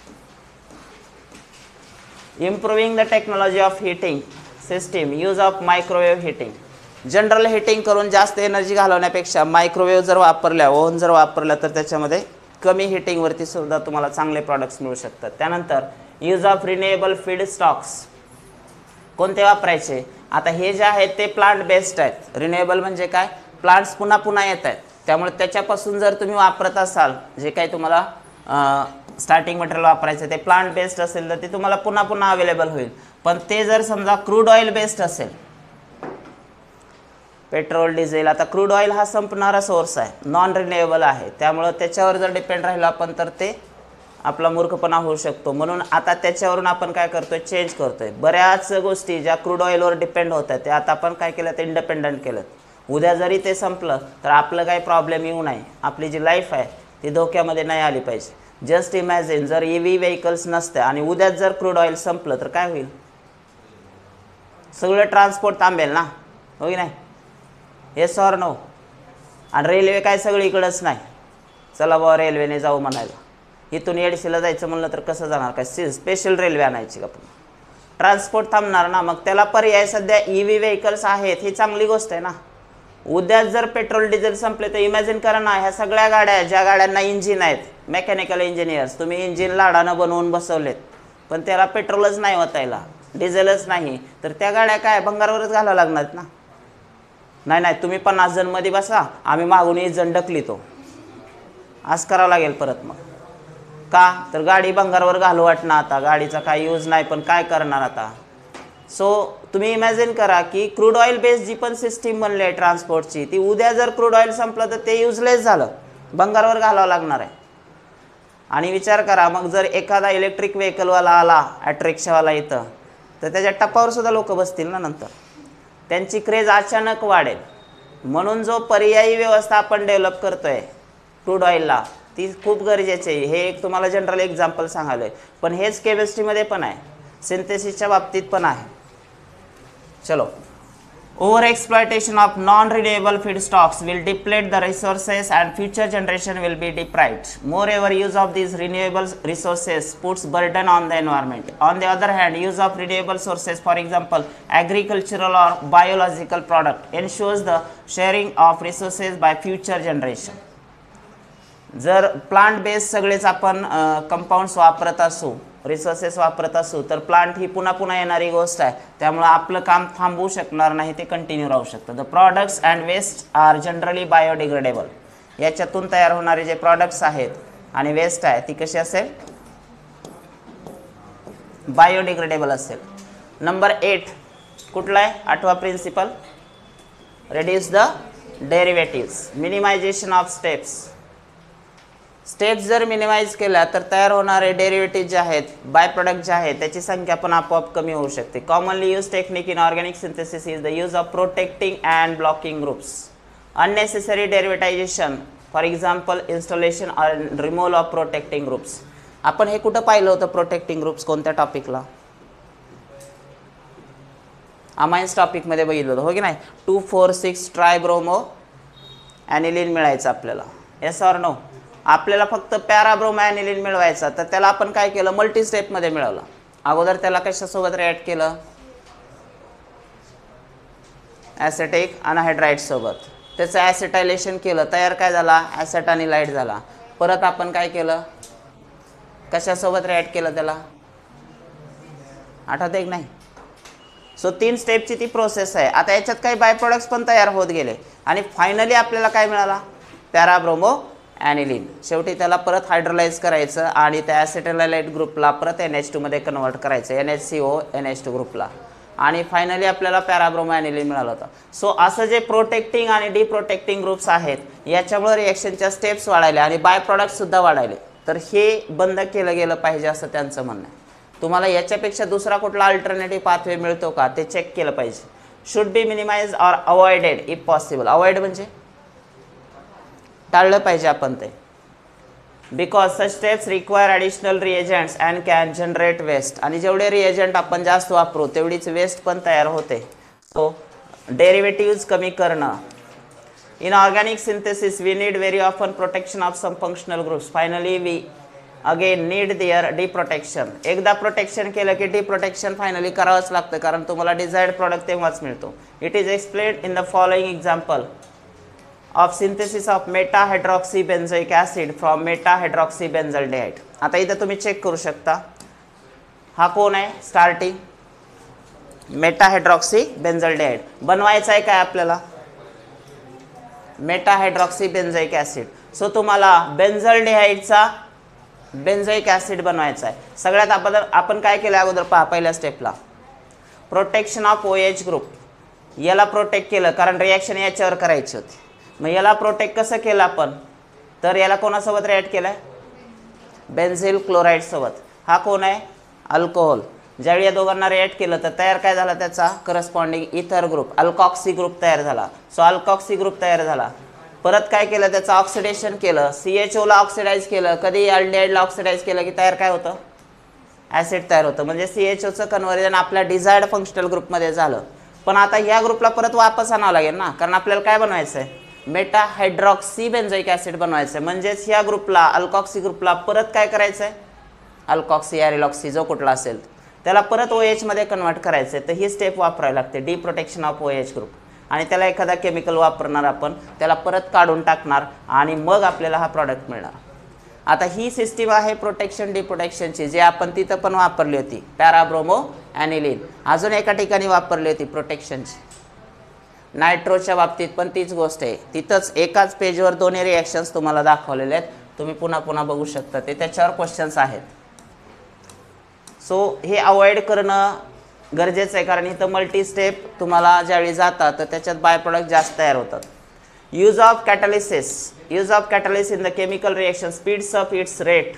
Improving the technology of heating system. Use of microwave heating. General heating करून जास्त energy घालवण्यापेक्षा microwave जर वापरल्या oven जर वापरल्या तर त्याच्यामध्ये कमी हिटिंगवरती सुद्धा तुम्हाला चांगले प्रॉडक्ट्स मिळू शकतात. त्यानंतर use of renewable feed stocks. कोणते वापरायचे. आता हे जे आहेत ते प्लांट बेस्ड आहेत. रिन्युएबल म्हणजे काय प्लांट्स पुन्हा पुन्हा येत आहेत त्यामुळे त्याच्यापासून जर तुम्ही वापरत असाल जे काही तुम्हाला स्टार्टिंग मटेरियल वापरायचं ते प्लांट बेस्ड असेल तर ते तुम्हाला पुन्हा पुन्हा अवेलेबल होईल. पण ते जर समजा क्रूड ऑइल बेस्ड असेल पेट्रोल डिझेल आता क्रूड ऑइल हा संपणारा सोर्स आहे नॉन रिन्युएबल आहे त्यामुळं त्याच्यावर जर डिपेंड राहिलं आपण तर ते आपला मूर्खपणा होऊ शकतो. म्हणून आता त्याच्यावरून आपण काय करतोय चेंज करतोय. बऱ्याच गोष्टी ज्या क्रूड ऑइलवर डिपेंड होतात त्या आता आपण काय केलं ते इंडिपेंडंट केलं. उद्या जरी ते संपलं तर आपलं काही प्रॉब्लेम येऊ नये. आपली जी लाईफ आहे ती धोक्यामध्ये नाही आली पाहिजे. जस्ट इमॅजिन जर EV व्हेकल्स नसते आणि उद्याच जर क्रूड ऑइल संपलं तर काय होईल. सगळं ट्रान्सपोर्ट थांबेल ना, हो की नाही. Yes or no. आणि रेल्वे काय सगळीकडंच नाही. चला बाबा रेल्वेने जाऊ म्हणायला. इथून येडशीला जायचं म्हणलं तर कसं जाणार काय स्पेशल रेल्वे आणायची का पण. ट्रान्सपोर्ट थांबणार ना. मग त्याला पर्याय सध्या EV व्हेकल्स आहेत ही चांगली गोष्ट आहे ना. उद्याच जर पेट्रोल डिझेल संपले तर इमॅजिन करा ना ह्या सगळ्या गाड्या ज्या गाड्यांना इंजिन आहेत मेकॅनिकल इंजिनियर्स तुम्ही इंजिन लाडानं बनवून बसवलेत पण त्याला पेट्रोलच नाही वाचायला डिझेलच नाही तर त्या गाड्या काय भंगारवरच घालावं लागणार ना. नाही तुम्ही 50 जण मध्ये बसा आम्ही मागून 1 जण ढकलितो असं करावं लागेल परत. मग का तर गाडी भंगारवर घालू वाटणार. आता गाडीचा काय यूज नाही पण काय करणार आता. सो तुम्ही इमॅजिन करा की क्रूड ऑइल बेस्ड जी पण सिस्टीम बनली आहे ट्रान्सपोर्टची ती उद्या जर क्रूड ऑइल संपलं तर ते युजलेस झालं भंगारवर घालावं लागणार आहे. आणि विचार करा मग जर एखादा इलेक्ट्रिक व्हेकलवाला आला ॲट्रिक्शावाला इथं तर त्याच्या टप्पावर सुद्धा लोक बसतील ना. नंतर त्यांची क्रेज अचानक वाढेल. म्हणून जो पर्यायी व्यवस्था आपण डेव्हलप करतोय क्रूड ऑइलला ती खूप गरजेची आहे. हे एक तुम्हाला जनरल एक्झाम्पल सांगायला आहे पण हेच केमिस्ट्रीमध्ये पण आहे सिंथेसिसच्या बाबतीत पण आहे. चलो. Over exploitation of non renewable feedstocks will deplete the resources and future generation will be deprived. More ever use of these renewable resources puts burden on the environment. On the other hand, use of renewable sources, for example agricultural or biological product, ensures the sharing of resources by future generation. जर plant based सगळेच आपण compounds वापरत असू resources वापरत असू तर plant ही पुन्हा पुन्हा येणारी गोष्ट आहे त्यामुळे आपलं काम थांबवू शकणार नाही ते कंटिन्यू राहू शकतं. The products and waste are generally biodegradable. याच्यातून तयार होणारे जे प्रॉडक्ट्स आहेत आणि वेस्ट आहे ती कशी असेल बायोडिग्रेडेबल असेल. नंबर 8 कुठला आहे 8वा principle reduce the derivatives. Minimization of steps जर मिनिमाइज केल्या तर तयार होणारे डेरिव्हेटिव्ह जे आहेत बाय प्रोडक्ट जे आहेत त्याची संख्या पण आपोआप कमी होऊ शकते. Commonly use technique in organic synthesis is the use of protecting and blocking groups. Unnecessary derivatization for example installation and removal of protecting groups. आपण हे कुठं पाहिलं होतं प्रोटेक्टिंग ग्रुप्स कोणत्या टॉपिकला अमाइन्स टॉपिकमध्ये बघितलं होतं हो की नाही. 2,4,6 ट्रायब्रोमो ॲनिलीन मिळायचं आपल्याला. Yes or no. आपल्याला फक्त पॅराब्रोमॅनिलीन मिळवायचा, तर त्याला आपण काय केलं, मल्टी स्टेपमध्ये मिळवलं. अगोदर त्याला कशासोबत रिॲक्ट केलं, ॲसेटिक अनहायड्राईड सोबत, त्याचं ॲसिटायलेशन केलं, तयार काय झाला, ॲसेटानिलाइड झाला. परत आपण काय केलं, कशासोबत रिॲक्ट केलं त्याला, आठवत एक नाही. सो 3 स्टेपची ती प्रोसेस आहे. आता याच्यात काही बाय प्रोडक्ट्स पण तयार होत गेले आणि फायनली आपल्याला काय मिळाला, पॅराब्रोमो ॲनिलीन. शेवटी त्याला परत हायड्रोलाइज करायचं आणि त्या ॲसिटाइलाइड ग्रुपला परत NH2 मध्ये कन्वर्ट करायचं, NHCO NH2 ग्रुपला, आणि फायनली आपल्याला पॅराब्रोमो ॲनिलीन मिळालं होतं. सो असं जे प्रोटेक्टिंग आणि डिप्रोटेक्टिंग ग्रुप्स आहेत याच्यामुळे रिॲक्शनच्या स्टेप्स वाढायल्या आणि बाय प्रॉडक्ट्ससुद्धा वाढायले. तर हे बंद केलं गेलं पाहिजे असं त्यांचं म्हणणं आहे. तुम्हाला याच्यापेक्षा दुसरा कुठला अल्टरनेटिव्ह पाथवे मिळतो का ते चेक केलं पाहिजे. Should be minimize or avoided if possible. Avoid म्हणजे टाळलं पाहिजे आपण ते. Because such steps require additional reagents and can generate waste. आणि जेवढे रिएजंट आपण जास्त वापरू तेवढीच वेस्ट पण तयार होते. सो डेरिव्हेटिव्ज कमी करणं. In organic synthesis we need very often protection of some functional groups. Finally we again need their deprotection. एकदा प्रोटेक्शन केलं की डिप्रोटेक्शन फायनली करावंच लागतं, कारण तुम्हाला डिझायर्ड प्रॉडक्ट तेव्हाच मिळतो. It is explained in the following example of synthesis of meta hydroxy benzoic acid from meta hydroxy benzaldehyde. आता इथं तुम्ही चेक करू शकता, हा कोण आहे, स्टार्टिंग मेटा हायड्रॉक्सी बेन्झल्डेहाइड. बनवायचं आहे काय आपल्याला, Meta hydroxy benzoic acid. So तुम्हाला बेन्झल्डेहाइडचा बेन्झोइक ॲसिड बनवायचा आहे. सगळ्यात आपण काय केलं अगोदर पहा, पहिल्या स्टेपला प्रोटेक्शन ऑफ OH ग्रुप. याला प्रोटेक्ट केलं कारण रिॲक्शन याच्यावर करायची होती. मग याला प्रोटेक्ट कसं केलं आपण, तर याला कोणासोबत रिॲक्ट केलं आहे, बेन्झिल क्लोराईड सोबत. हा कोण आहे, अल्कोहोल. ज्यावेळी या दोघांना रिॲक्ट केलं तर तयार काय झाला, त्याचा करस्पॉन्डिंग इथर ग्रुप अल्कॉक्सी ग्रुप तयार झाला. सो अल्कॉक्सी ग्रुप तयार झाला. परत काय केलं, त्याचं ऑक्सिडेशन केलं, CHOला ऑक्सिडाइज केलं. कधी अल्डिहाइडला ऑक्सिडाइज केलं की तयार काय होतं, ॲसिड तयार होतं. म्हणजे CHOचं कन्व्हर्जन आपल्या डिझायर्ड फंक्शनल ग्रुपमध्ये झालं. पण आता ह्या ग्रुपला परत वापस आणावं लागेल ना, कारण आपल्याला काय बनवायचं आहे, मेटा हायड्रॉक्सी बेन्झोइक ॲसिड बनवायचं आहे. म्हणजेच ह्या ग्रुपला अल्कॉक्सी ग्रुपला परत काय करायचं आहे, अल्कॉक्सी ॲरिलॉक्सी जो कुठला असेल त्याला परत OH मध्ये कन्वर्ट करायचं आहे. तर ही स्टेप वापरावी लागते, डिप्रोटेक्शन ऑफ OH ग्रुप. आणि त्याला एखादा केमिकल वापरणार आपण, त्याला परत काढून टाकणार आणि मग आपल्याला हा प्रॉडक्ट मिळणार. आता ही सिस्टीम आहे प्रोटेक्शन डिप्रोटेक्शनची, जे आपण तिथं पण वापरली होती, पॅराब्रोमो ॲनिलीन. अजून एका ठिकाणी वापरली होती प्रोटेक्शनची, नायट्रोच्या बाबतीत पण तीच गोष्ट आहे. तिथंच एकाच पेजवर दोन्ही रिॲक्शन्स तुम्हाला दाखवलेले आहेत, तुम्ही पुन्हा पुन्हा बघू शकता, ते त्याच्यावर क्वेश्चन्स आहेत. सो हे अवॉइड करणं गरजेचं आहे, कारण इथं मल्टी स्टेप तुम्हाला ज्यावेळी जातात तर त्याच्यात बाय प्रोडक्ट जास्त तयार होतात. Use of catalysis. Use of catalysis in the chemical reaction speeds up its rate.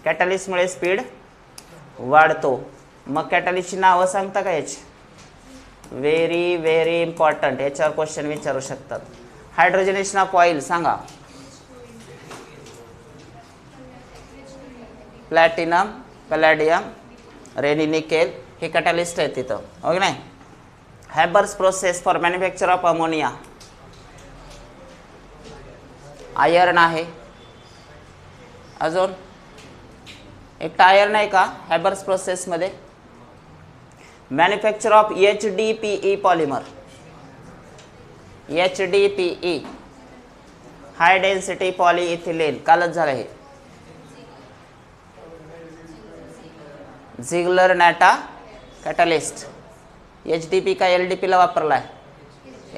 कॅटलिसमुळे स्पीड वाढतो. मग कॅटलिसची नावं सांगता का याची, व्हेरी व्हेरी इम्पॉर्टंट, याच्यावर क्वेश्चन विचारू शकतात. हायड्रोजनेशन ऑफ ऑइल सांगा, प्लॅटिनम, पॅलॅडियम, रेनी निकेल, हे कॅटलिस्ट आहे तिथं, ओके नाही. Haber's process for manufacture of ammonia, iron आहे. अजून एक आयर्न आहे का हॅबर्स प्रोसेसमध्ये. Manufacture of HDPE polymer, HDPE high density polyethylene, कालच झालं हे. Ziegler नॅटा catalyst. HDP का LDP ला वापरला आहे,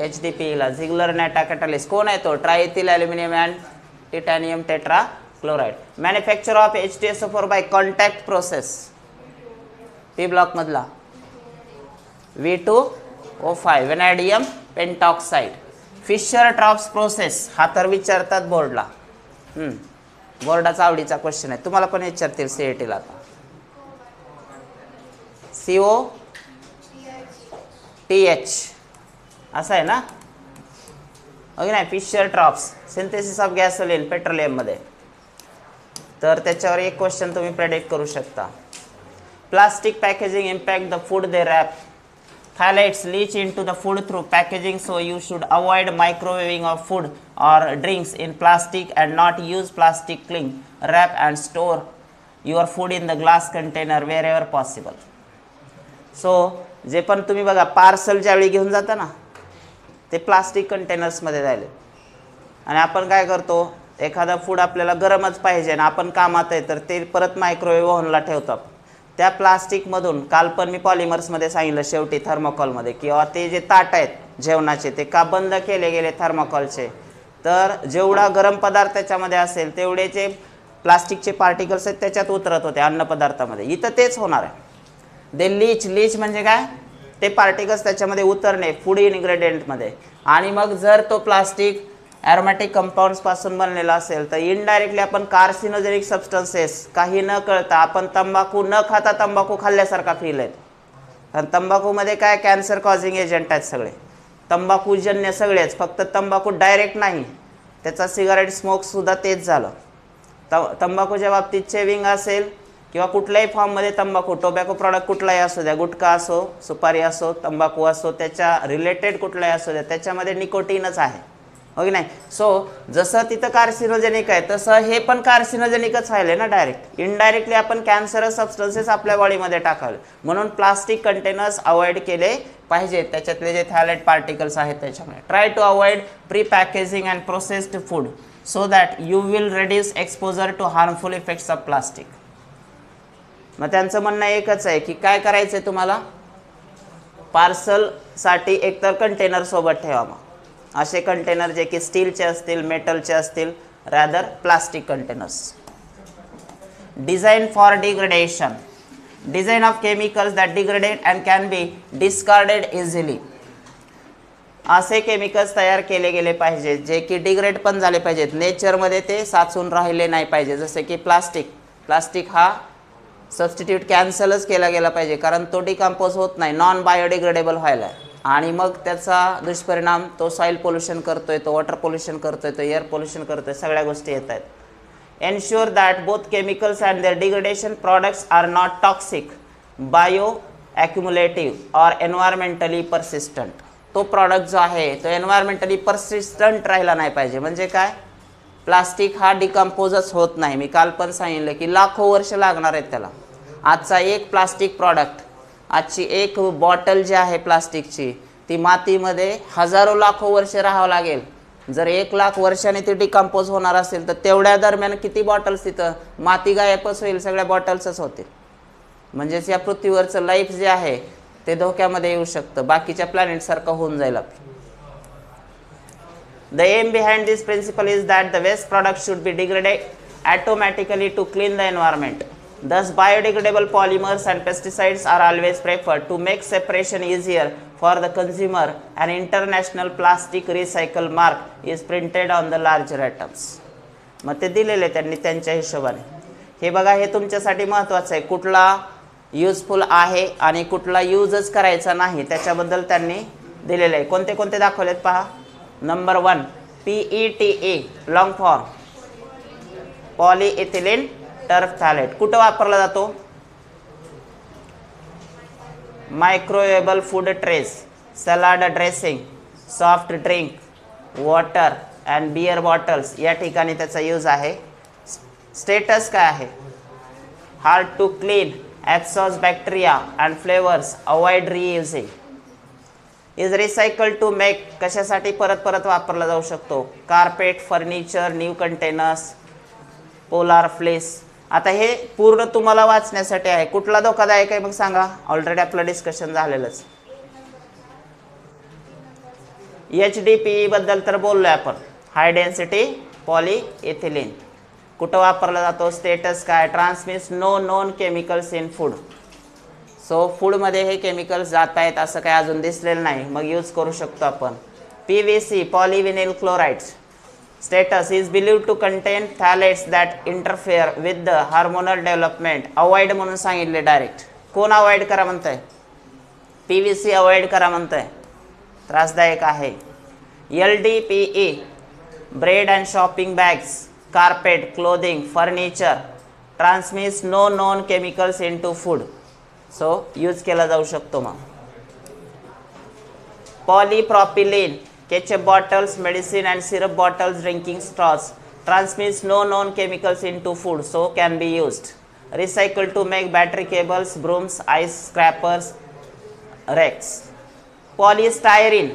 HDPE ला. झिगलर नॅटा कॅटलिस्ट कोण आहे तो, triethyl aluminium and titanium tetra chloride. Manufacture of H2SO4 by contact process, P block मधला V2O5 vanadium pentoxide. Fischer Tropsch process, हा तर विचारतात बोर्डला, बोर्डाचा आवडीचा क्वेश्चन आहे, तुम्हाला पण विचारतील CAT ला. आता COTH असं आहे ना, ओके नाही. Fischer Tropsch synthesis of gasoline पेट्रोलियममध्ये, तर त्याच्यावर एक क्वेश्चन तुम्ही प्रेडिक्ट करू शकता. Plastic packaging impact the food they wrap. phthalates leach into the food through packaging, so you should avoid microwaving of food or drinks in plastic and not use plastic cling wrap and store your food in the glass container wherever possible. So जे पण तुम्ही बघा parcel ज्यावेळी घेऊन जाता ना ते plastic कंटेनर्समध्ये जायले आणि आपण काय करतो एखादा फूड आपल्याला गरमच पाहिजे आणि आपण कामात आहे तर ते परत मायक्रोवेव्ह ओव्हनला ठेवतो. त्या प्लास्टिकमधून काल पण मी पॉलिमर्समध्ये सांगितलं शेवटी थर्मोकॉलमध्ये किंवा ते जे ताट आहेत जेवणाचे ते का बंद केले गेले थर्मोकॉलचे तर जेवढा गरम पदार्थ त्याच्यामध्ये असेल तेवढेचे प्लास्टिकचे पार्टिकल्स आहेत त्याच्यात उतरत होते अन्नपदार्थामध्ये. इथं तेच होणार आहे. दे लीच म्हणजे काय ते पार्टिकल्स त्याच्यामध्ये उतरणे फूड इन्ग्रेडियंटमध्ये आणि मग जर तो प्लास्टिक ॲरोमॅटिक कंपाऊंड्सपासून बनलेला असेल तर इनडायरेक्टली आपण कार्सिनोजेनिक सबस्टन्सेस काही न कळता आपण तंबाखू न खाता तंबाखू खाल्ल्यासारखा फील आहे. कारण तंबाखूमध्ये काय कॅन्सर कॉझिंग एजंट आहेत सगळे तंबाखूजन्य सगळेच फक्त तंबाखू डायरेक्ट नाही त्याचा सिगारेट स्मोकसुद्धा तेच झालं. तंबाखूच्या बाबतीत चेविंग असेल किंवा कुठल्याही फॉर्ममध्ये तंबाखू टोबॅको प्रॉडक्ट कुठलाही असू द्या गुटखा असो सुपारी असो तंबाखू असो त्याच्या रिलेटेड कुठलाही असू द्या त्याच्यामध्ये निकोटीनच आहे हो की नाही. सो जसं तिथं कार्सिनोजेनिक आहे तसं हे पण कार्सिनोजेनिकच व्हायले ना डायरेक्ट इनडायरेक्टली आपण कॅन्सरस सबस्टन्सेस आपल्या बॉडीमध्ये टाकावे म्हणून प्लास्टिक कंटेनर्स अवॉइड केले पाहिजेत. त्याच्यातले जे थॅलेट पार्टिकल्स आहेत त्याच्यामुळे try to avoid pre packaging and processed food so that you will reduce exposure to harmful effects of plastic. मग त्यांचं म्हणणं एकच आहे की काय करायचं आहे तुम्हाला पार्सलसाठी एकतर कंटेनर सोबत ठेवा. मग असे कंटेनर जे की स्टीलचे असतील मेटलचे असतील rather plastic containers. Design for degradation design of chemicals that degraded and can be discarded easily. असे केमिकल्स तयार केले गेले पाहिजेत जे की डिग्रेड पण झाले पाहिजेत नेचरमध्ये ते साचून राहिले नाही पाहिजे. जसे की प्लास्टिक हा सबस्टिट्यूट कॅन्सलच केला गेला पाहिजे कारण तो डिकम्पोज होत नाही नॉन बायोडिग्रेडेबल व्हायला आणि मग त्याचा दुष्परिणाम तो सॉइल पोल्युशन करतोय तो वॉटर पोल्युशन करतोय तो एअर पोल्युशन करतोय सगळ्या गोष्टी येत आहेत. Ensure that both chemicals and their degradation products are not toxic bio accumulative or environmentally persistent. तो प्रॉडक्ट जो आहे तो एन्व्हायरमेंटली परसिस्टंट राहिला नाही पाहिजे. म्हणजे काय प्लास्टिक हा डिकम्पोजच होत नाही. मी काल पण सांगितलं की लाखो वर्ष लागणार आहेत त्याला. आजचा एक प्लास्टिक प्रॉडक्ट आजची एक बॉटल जी आहे प्लास्टिकची ती मातीमध्ये हजारो लाखो वर्ष राहावं लागेल. जर 1 लाख वर्षाने ती डिकम्पोज होणार असेल तर तेवढ्या दरम्यान किती बॉटल्स तिथं माती गायबच होईल सगळ्या बॉटल्सच होतील. म्हणजेच या पृथ्वीवरचं लाईफ जे आहे ते धोक्यामध्ये येऊ शकतं बाकीच्या प्लॅनेटसारखं होऊन जाईल आपलं. The aim behind this principle is that the waste products should be degraded automatically to clean the environment. Thus, biodegradable polymers and pesticides are always preferred to make separation easier for the consumer. An international plastic recycle mark is printed on the larger items. मग ते दिलेले त्यांनी त्यांच्या हिशोबाने. हे बघा हे तुमच्यासाठी महत्त्वाचं आहे कुठला युजफुल आहे आणि कुठला यूजच करायचा नाही त्याच्याबद्दल त्यांनी दिलेलं आहे. कोणते कोणते दाखवलेत पहा. Number 1 PETA long form polyethylene terephthalate कुठं वापरला जातो microwavable food trays salad dressing soft drink water and beer bottles या ठिकाणी त्याचा यूज आहे. स्टेटस काय आहे hard to clean absorbs bacteria and flavours avoid reusing is recycle to make कशासाठी परत परत वापरला जाऊ शकतो carpet furniture new containers polar fleece. आता हे पूर्ण तुम्हाला वाचण्यासाठी आहे. कुठला धोकादायक आहे मग सांगा ऑलरेडी आपलं डिस्कशन झालेलंच. HDPE बद्दल तर बोललोय आपण हाय डेन्सिटी पॉलीइथिलीन कुठं वापरला जातो स्टेटस काय transmits no known chemicals in food. So फूडमध्ये हे केमिकल्स जात आहेत असं काही अजून दिसलेलं नाही मग यूज करू शकतो आपण. PVC polyvinyl chlorides status is believed to contain phthalates that interfere with the hormonal development. Avoid म्हणून सांगितले डायरेक्ट. कोण अवॉइड करा म्हणतंय PVC अवॉइड करा म्हणतंय त्रासदायक आहे. LDPE bread and shopping bags carpet clothing furniture transmits no known chemicals into food. So use केला जाऊ शकतो. मग Polypropylene, ketchup bottles, medicine and syrup bottles, drinking straws, transmits no known chemicals into food, so can be used. Recycled to make battery cables, brooms, ice scrapers, racks. Polystyrene,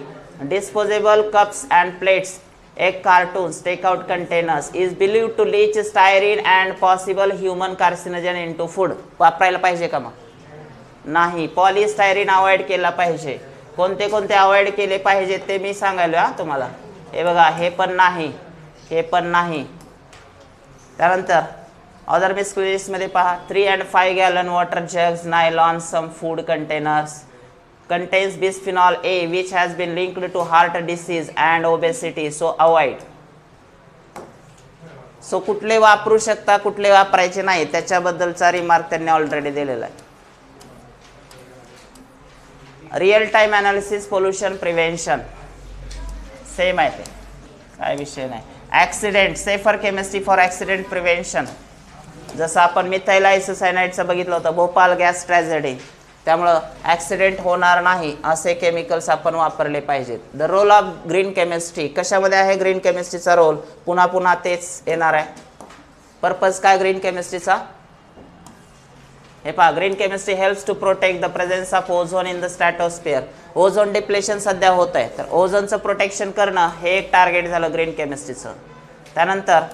disposable cups and plates, egg cartons, takeout containers, is believed to leach styrene and possible human carcinogen into food. वापरायला पाहिजे का मग? नाही. Polystyrene avoid केला पाहिजे. कोणते कोणते avoid केले पाहिजे ते मी सांगायलो तुम्हाला. हे बघा, हे पण नाही, हे पण नाही. त्यानंतर अदर मिसक्युलेस मध्ये पहा, 3 and 5 gallon water jugs, nylon, some food containers contains bisphenol A which has been linked to heart disease and obesity, so avoid. So कुठले वापरू शकता, कुठले वापरायचे नाही त्याच्याबद्दलचा रिमार्क त्यांनी ऑलरेडी दिलेला आहे. Real time analysis, pollution prevention same आहे, ते काय विषय नाही. Accident, safer chemistry for accident prevention, जसं आपण मिथाइल आयसोसायनाइडचं बघितलं होतं भोपाल गॅस ट्रॅजेडी, त्यामुळं ॲक्सिडेंट होणार नाही असे केमिकल्स आपण वापरले पाहिजेत. The role of green chemistry, कशामध्ये आहे ग्रीन केमिस्ट्रीचा रोल? पुन्हा पुन्हा तेच येणार आहे. पर्पज काय ग्रीन केमिस्ट्रीचा? हे पहा, green chemistry helps to protect the presence of ozone in the stratosphere. Ozone depletion सध्या होत आहे, तर ओझोनचं प्रोटेक्शन करणं हे एक टार्गेट झालं ग्रीन केमिस्ट्रीचं. त्यानंतर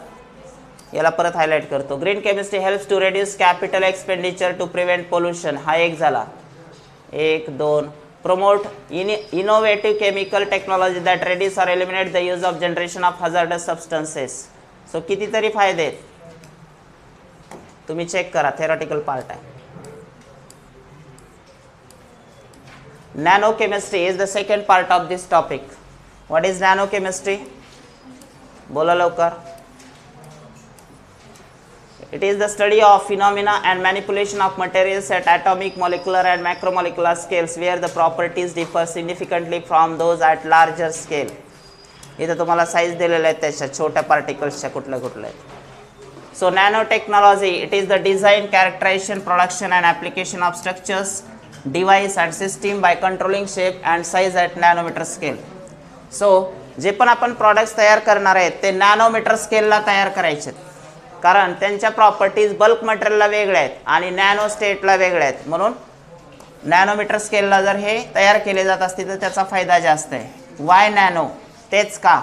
याला परत हायलाइट करतो, green chemistry helps to reduce capital expenditure to prevent pollution. हा एक झाला. 1 2 promote innovative chemical technology that reduce or eliminate the use of generation of hazardous substances. So कितीतरी फायदे आहेत, तुम्ही चेक करा, थेरॉटिकल पार्ट आहे. Nanochemistry is the second part of this topic. What is nanochemistry? बोला लवकर. It is the study of phenomena and manipulation of materials at atomic, molecular and macromolecular scales where the properties differ significantly from those at larger scale. इथे तुम्हाला size दिलेले आहेत त्याच्या छोट्या पार्टिकल्सच्या कुठल्या कुठल्या आहेत. So nano technology, it is the design, characterisation, production and application of structures, device and system by controlling shape and size at nanometre scale. So जे पण आपण प्रॉडक्ट्स तयार करणार आहेत ते नॅनोमीटर स्केलला तयार करायचे, कारण त्यांच्या प्रॉपर्टीज बल्क मटेरियलला वेगळ्या आहेत आणि नॅनो स्टेटला वेगळ्या आहेत. म्हणून नॅनोमीटर स्केलला जर हे तयार केले जात असतील तर त्याचा फायदा जास्त आहे. Why nano? तेच का,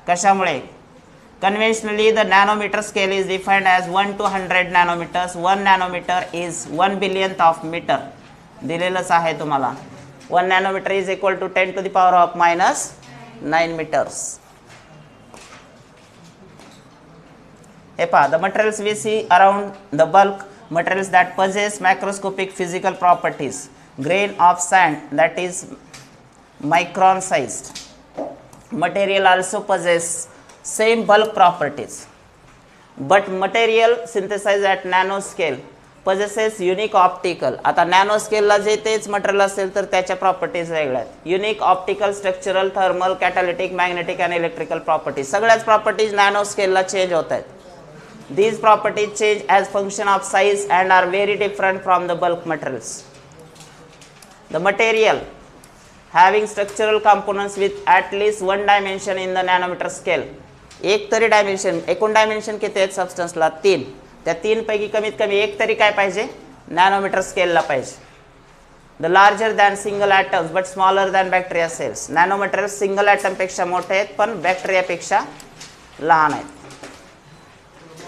कशामुळे? Conventionally the nanometer scale is defined as 1 to 100 nanometers. 1 nanometer is 1 billionth of meter. दिलेलंच आहे तुम्हाला. 1 nanometer is equal to 10 to the power of -9 meters. हे पहा, the materials we see around the bulk materials that possess macroscopic physical properties. Grain of sand that is micron sized. Material also possess same bulk properties, but material synthesized at nano scale possesses unique optical. आता nano स्केलला जे तेच material असेल तर त्याच्या properties वेगळ्या आहेत. Unique optical, structural, thermal, catalytic, magnetic आणि इलेक्ट्रिकल प्रॉपर्टीज, सगळ्याच प्रॉपर्टीज नॅनो स्केलला चेंज होत आहेत. These properties change as function of size and are very different from the bulk materials. The material having structural components with at least one dimension in the nanometer scale. एक तरी dimension, एकूण dimension किती आहेत सबस्टन्सला? 3. त्या 3 पैकी कमीत कमी एक तरी काय पाहिजे? नॅनोमीटर स्केलला पाहिजे. The larger than single atoms but smaller than bacteria cells. Nanomaterials single atom पेक्षा मोठे आहेत पण बॅक्टेरियापेक्षा लहान आहेत.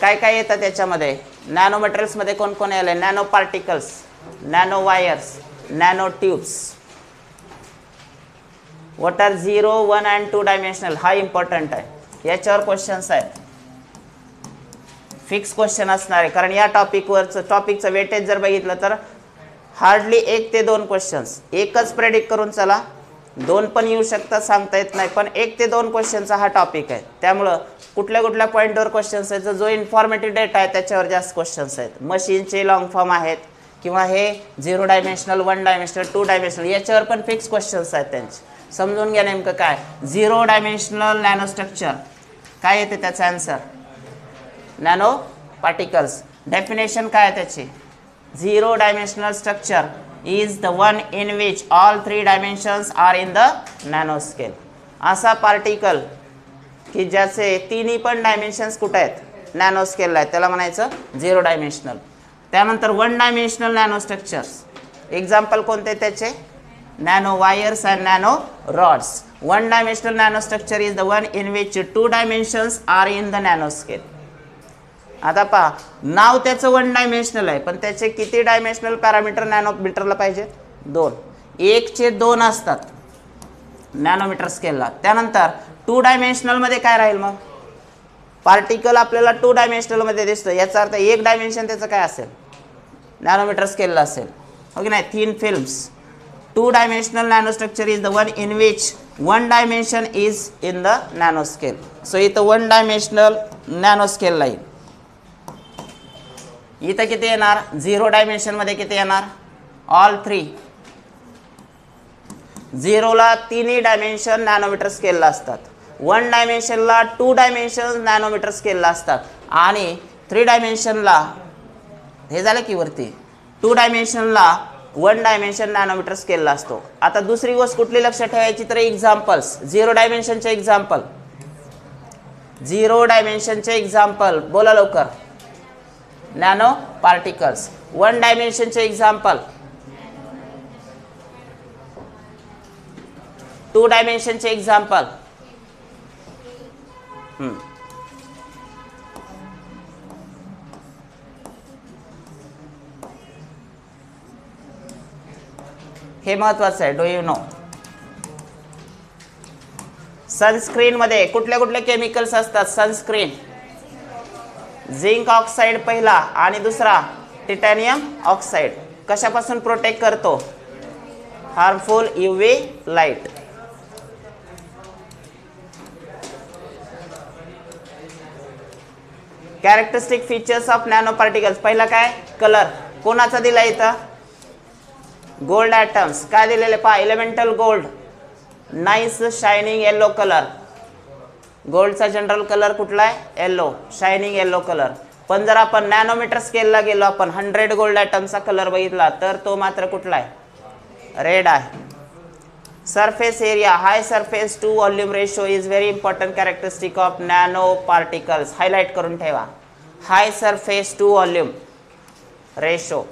काय काय येतं त्याच्यामध्ये? नॅनो मटेरियल्समध्ये कोण कोण आले? Nano particles, nano wires, nano tubes. What are 0, 1 and 2 dimensional? हा इम्पॉर्टंट आहे, याच्यावर क्वेश्चन्स आहेत. फिक्स क्वेश्चन असणार आहे, कारण या टॉपिकचं वेटेज जर बघितलं तर हार्डली 1 ते 2 क्वेश्चन्स. एकच प्रेडिक्ट करून चला, 2 पण येऊ शकतात, सांगता येत नाही, पण 1 ते 2 क्वेश्चनचा हा टॉपिक आहे. त्यामुळं कुठल्या कुठल्या पॉईंटवर क्वेश्चन्स आहेत, जो इन्फॉर्मेटिव्ह डेटा आहे त्याच्यावर जास्त क्वेश्चन्स आहेत. मशीनचे लॉंग फॉर्म आहेत किंवा हे 0 डायमेन्शनल, 1 डायमेन्शनल, 2 डायमेन्शनल, याच्यावर पण फिक्स क्वेश्चन्स आहेत त्यांचे. समजून घ्या नेमकं काय 0 डायमेन्शनल नॅनो स्ट्रक्चर काय येते त्याचं आन्सर? Nano particles. डेफिनेशन काय आहे त्याची? 0 dimensional structure is the one in which all three dimensions are in the nanoscale. असा पार्टिकल की ज्याचे तिन्ही पण डायमेन्शन्स कुठे आहेत, नॅनोस्केलला आहेत, त्याला म्हणायचं झिरो डायमेन्शनल. त्यानंतर one dimensional nano structures, example कोणते त्याचे, nano wires and nano rods. One dimensional nano structure is the one in which two dimensions are in the nanoscale. आता पहा, नाव त्याचं वन डायमेन्शनल आहे, पण त्याचे किती डायमेन्शनल पॅरामीटर नॅनोमीटरला पाहिजेत, 2. 1चे 2 असतात नॅनोमीटर स्केलला. त्यानंतर टू डायमेन्शनलमध्ये काय राहील, मग पार्टिकल आपल्याला टू डायमेन्शनलमध्ये दिसतं, याचा अर्थ एक डायमेन्शन त्याचं काय असेल, नॅनोमीटर स्केलला असेल, हो की नाही. Thin films. Two dimensional nano structure is the one in which one dimension is in the nano scale. So इथं वन डायमेन्शनल नॅनो स्केलला येईल. इथं किती येणार, झिरो डायमेन्शनमध्ये किती येणार, ऑल 3. झिरोला तिन्ही डायमेन्शन नॅनोमीटर स्केलला असतात, वन डायमेन्शनला 2 डायमेन्शन नॅनोमीटर स्केलला असतात, आणि 3 डायमेन्शनला हे झालं की वरती 2 डायमेन्शनला 1 डायमेन्शन नॅनोमीटर स्केलला असतो. आता दुसरी गोष्ट कुठली लक्षात ठेवायची, तर एक्झाम्पल्स. झिरो डायमेन्शनचे एक्झाम्पल, झिरो डायमेन्शनचे एक्झाम्पल बोला लवकर, नॅनो पार्टिकल्स. 1 डायमेन्शनचे एक्झाम्पल, 2 डायमेन्शनचे एक्झाम्पल. हे महत्वाचं आहे, डू यू नो. सनस्क्रीन मध्ये कुठले कुठले केमिकल्स असतात, सनस्क्रीन, झिंक ऑक्साईड पहिला आणि दुसरा टिटॅनियम ऑक्साईड. कशापासून प्रोटेक्ट करतो, harmful UV light. Characteristic features of nano particles, पहिला काय, कलर. कोणाचा दिला इथं, गोल्ड ॲटम्स. काय दिलेले पहा, elemental gold, nice shining yellow colour. गोल्डचा जनरल कलर कुठला आहे, येलो, शायनिंग येलो कलर. पण जर आपण नॅनोमीटर स्केलला गेलो, आपण 100 गोल्ड ॲटमचा कलर बघितला, तर तो मात्र कुठला आहे, रेड आहे. Surface area, high surface to volume ratio is very important characteristic of nano particles. Highlight करून ठेवा, high surface to volume ratio.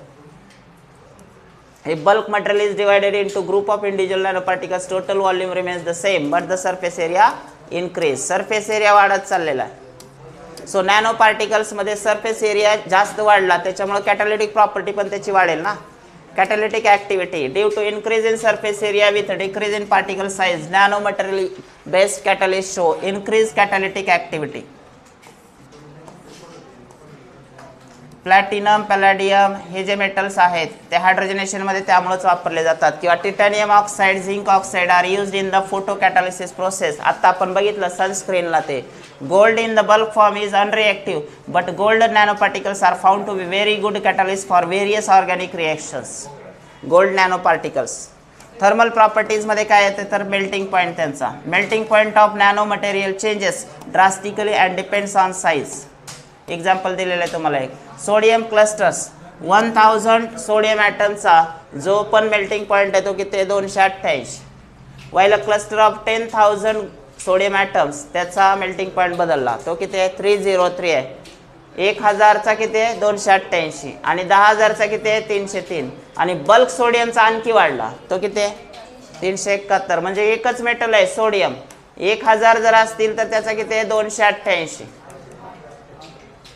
A bulk material is divided into group of individual nanoparticles. Total volume remains the same, but the surface area increase. Surface area वाढत चाललेला आहे. So nano particles मध्ये surface area जास्त वाढला, त्याच्यामुळे catalytic property पण त्याची वाढेल ना. Catalytic activity due to increase in surface area with decrease in particle size. Nano material based catalyst show increase catalytic activity. Platinum, palladium हे जे मेटल्स आहेत ते हायड्रोजनेशनमध्ये त्यामुळेच वापरले जातात. किंवा titanium oxide, zinc oxide are used in the photo catalysis process. आता आपण बघितलं सनस्क्रीनला ते. Gold in the bulk form is unreactive, but gold nano particles are found to be very good catalyst for various organic reactions. Gold nano particles. Thermal प्रॉपर्टीजमध्ये काय येते, तर melting point त्यांचा. Melting point of nano material changes drastically and depends on size. Example दिलेलं आहे तुम्हाला एक. Sodium clusters, 1000 sodium ॲटमचा जो पण मेल्टिंग पॉईंट आहे तो किती आहे, 288. While a cluster of 10,000 sodium atoms, त्याचा मेल्टिंग पॉईंट बदलला, तो किती आहे, 303 आहे. 1000चा किती आहे, 288. आणि 10,000चा किती आहे, 303. आणि बल्क सोडियमचा आणखी वाढला, तो किती आहे, 371. म्हणजे एकच मेटल आहे सोडियम. 1000 जर असतील तर त्याचा किती आहे, 288.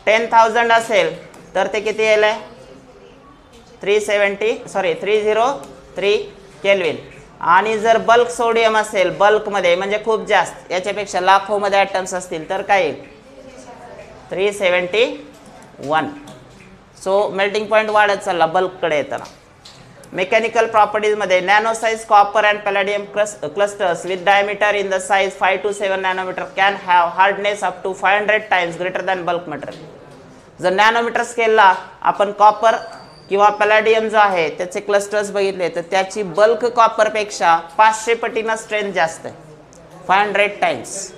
10,000 असेल तर ते किती येईल, 303 केल्विन. आणि जर बल्क सोडियम असेल, बल्कमध्ये म्हणजे खूप जास्त, याच्यापेक्षा लाखोमध्ये ॲटम्स असतील तर काय येईल, 371. सो मेल्टिंग पॉईंट वाढत चालला बल्ककडे येताना. मेकॅनिकल प्रॉपर्टीजमध्ये nano size copper and palladium clusters with diameter in the size 5 to 7 nanometer can have hardness up to 500 times greater than bulk material. जर नॅनोमीटर स्केलला आपण कॉपर किंवा पॅलेडियम जो आहे त्याचे क्लस्टर्स बघितले तर त्याची बल्क कॉपरपेक्षा 500 पटीनं स्ट्रेंथ जास्त आहे, 500 टाइम्स.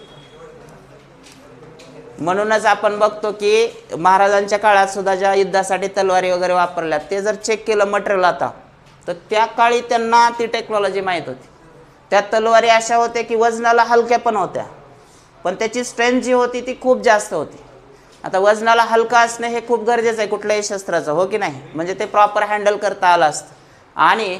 म्हणूनच आपण बघतो की महाराजांच्या काळात सुद्धा ज्या युद्धासाठी तलवारी वगैरे वापरल्या, ते जर चेक केलं मटेरियल आता तर त्या काळी त्यांना ती टेक्नॉलॉजी माहीत होती. त्या तलवारी अशा होत्या की वजनाला हलक्या पण होत्या, पण त्याची स्ट्रेंथ जी होती ती खूप जास्त होती. आता वजनाला हलका असणे हे खूप गरजेचं आहे कुठल्याही शस्त्राचं, हो की नाही? म्हणजे ते प्रॉपर हँडल करता आलं असतं. आणि